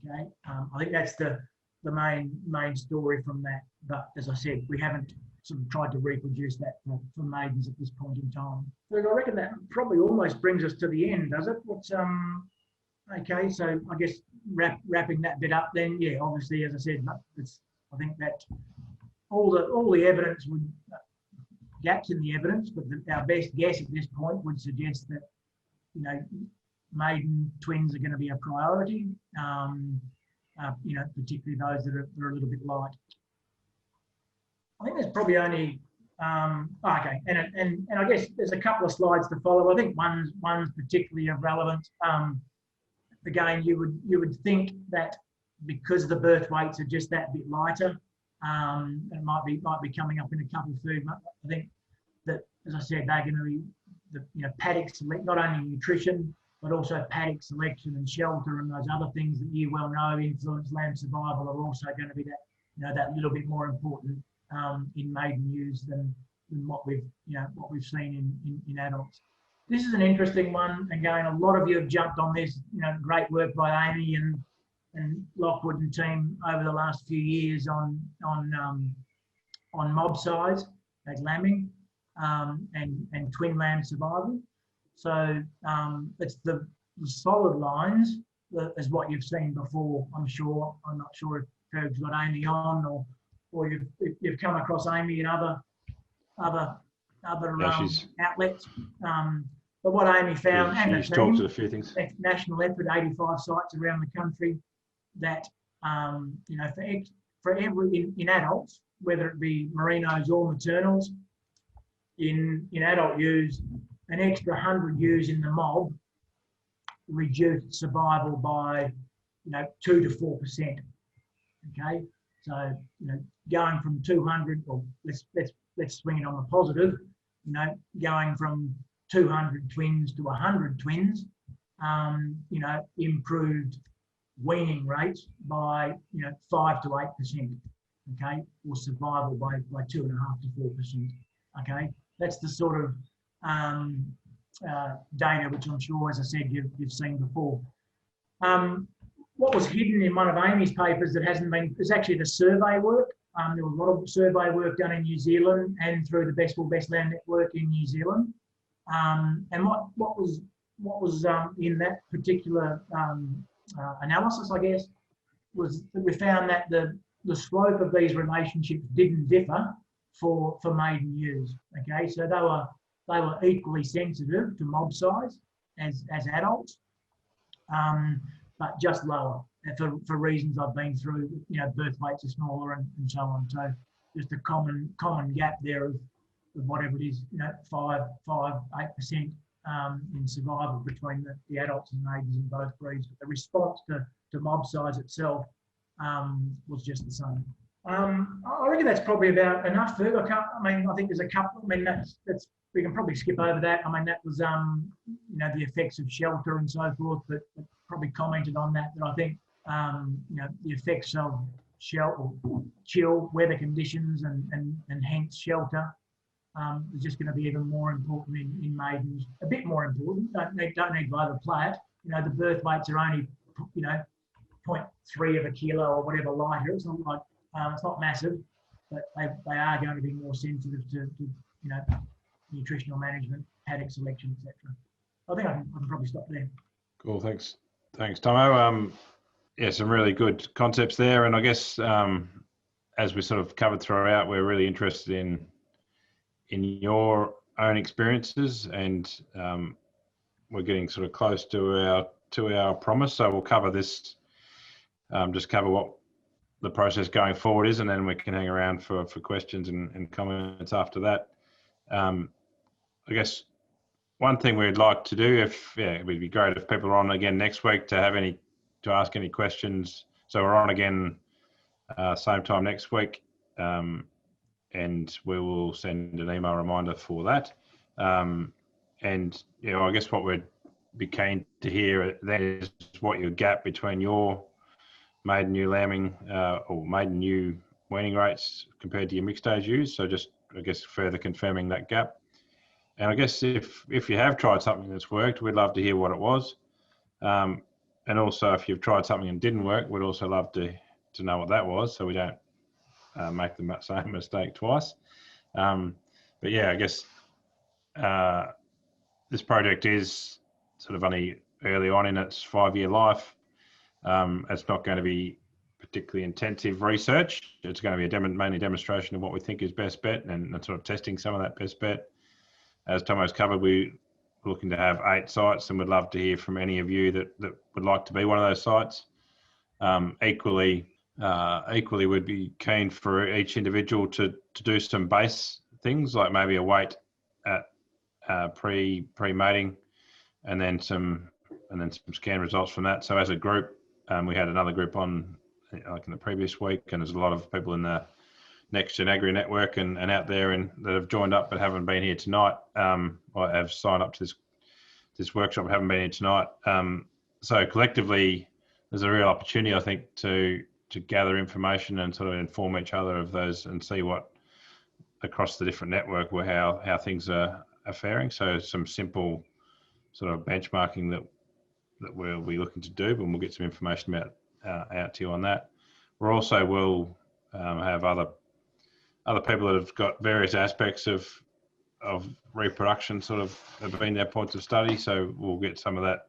Okay, I think that's the main story from that. But as I said, we haven't sort of tried to reproduce that for maidens at this point in time. So I reckon that probably almost brings us to the end, does it? What's okay, so I guess wrapping that bit up then, yeah, obviously, as I said, I think that all the evidence would, gaps in the evidence, but our best guess at this point would suggest that, you know, maiden twins are going to be a priority, you know, particularly those that are a little bit light. I think there's probably only, okay, and I guess there's a couple of slides to follow. I think one's particularly of relevance. Again, you would think that because the birth weights are just that bit lighter, it might be coming up in a couple of food months. I think that, as I said, they're going to be paddock select, not only nutrition, but also paddock selection and shelter and those other things that you well know influence lamb survival are also going to be that little bit more important in maiden ewes than what we've seen in adults. This is an interesting one. Again, a lot of you have jumped on this. Great work by Amy and Lockwood and team over the last few years on mob size, like lambing, and twin lamb survival. So it's the solid lines is what you've seen before. I'm sure. I'm not sure if Ferg's got Amy on, or you've come across Amy in other outlets. But what Amy found, and the she's talked to team, a few things. national effort, 85 sites around the country, that for every in adults, whether it be merinos or maternals, in adult ewes, an extra 100 ewes in the mob reduced survival by 2 to 4%. Okay, so going from 200, or let's swing it on the positive, going from 200 twins to 100 twins, improved weaning rates by 5 to 8%. Okay, or survival by 2.5 to 4%. Okay, that's the sort of data which I'm sure, as I said, you've seen before. What was hidden in one of Amy's papers that hasn't been is actually the survey work. There was a lot of survey work done in New Zealand and through the Best Wool Best Lamb Network in New Zealand. And what was in that particular analysis, I guess, was that we found that the slope of these relationships didn't differ for maiden ewes. Okay, so they were equally sensitive to mob size as adults, but just lower for reasons I've been through. Birth weights are smaller and so on. So just a common gap there of whatever it is, 5, 8% in survival between the adults and maidens in both breeds. But the response to mob size itself was just the same. I reckon that's probably about enough, Ferg. I think there's a couple. That's we can probably skip over that. That was the effects of shelter and so forth, but probably commented on that. But I think the effects of chill weather conditions and hence shelter is just going to be even more important in maidens. A bit more important. Don't need to overplay it. The birth weights are only 0.3 of a kilo or whatever lighter. It's not like it's not massive, but they are going to be more sensitive to nutritional management, paddock selection, etc. I think I can probably stop there. Cool, thanks, Tomo. Yeah, some really good concepts there, and I guess as we sort of covered throughout, we're really interested in your own experiences, and we're getting sort of close to our promise. So we'll cover this, just cover what the process going forward is, and then we can hang around for questions and comments after that. I guess one thing we'd like to do, it would be great if people are on again next week to ask any questions. So we're on again same time next week, and we will send an email reminder for that. And I guess what we'd be keen to hear then is what your gap between your maiden ewe lambing or maiden ewe weaning rates compared to your mixed age ewes. So just, I guess, further confirming that gap. And I guess if you have tried something that's worked, we'd love to hear what it was. And also, if you've tried something and didn't work, we'd also love to know what that was, so we don't make the same mistake twice. But yeah, I guess this project is sort of only early on in its 5-year life. It's not going to be particularly intensive research. It's going to be a mainly demonstration of what we think is best bet and sort of testing some of that best bet. As Tomo's covered, we're looking to have 8 sites, and we'd love to hear from any of you that would like to be one of those sites. Equally, we'd be keen for each individual to do some base things, like maybe a weight at pre-mating, and then some scan results from that. So as a group, we had another group on like in the previous week, and there's a lot of people in the Next Gen Agri Network and out there and that have joined up but haven't been here tonight, or have signed up to this workshop but haven't been here tonight. So collectively, there's a real opportunity, I think, to gather information and sort of inform each other of those and see what across the different network where how things are faring. So some simple sort of benchmarking that we'll be looking to do, and we'll get some information about out to you on that. We're also will have other people that have got various aspects of reproduction sort of have been their points of study. So we'll get some of that,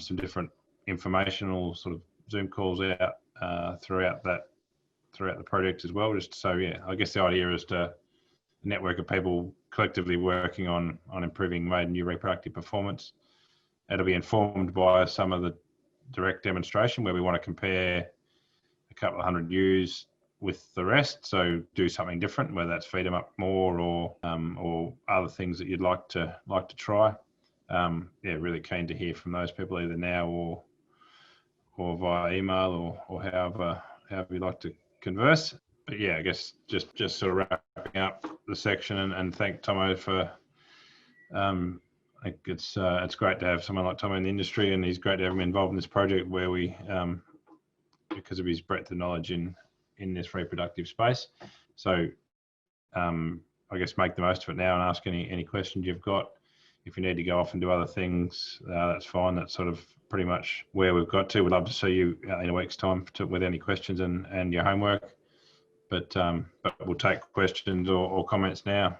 some different informational sort of Zoom calls out throughout the project as well. Just so, yeah, I guess the idea is to a network of people collectively working on improving maiden ewe reproductive performance. It'll be informed by some of the direct demonstration where we want to compare a couple of hundred ewes with the rest. So do something different, whether that's feed them up more or other things that you'd like to try. Yeah, really keen to hear from those people either now or via email or however you'd like to converse. But yeah, I guess just sort of wrapping up the section and thank Tomo for. I think it's great to have someone like Tomo in the industry, and he's great to have him involved in this project where we, because of his breadth of knowledge in this reproductive space. So I guess make the most of it now and ask any questions you've got. If you need to go off and do other things, that's fine. That's sort of pretty much where we've got to. We'd love to see you in a week's time with any questions and your homework. But we'll take questions or comments now.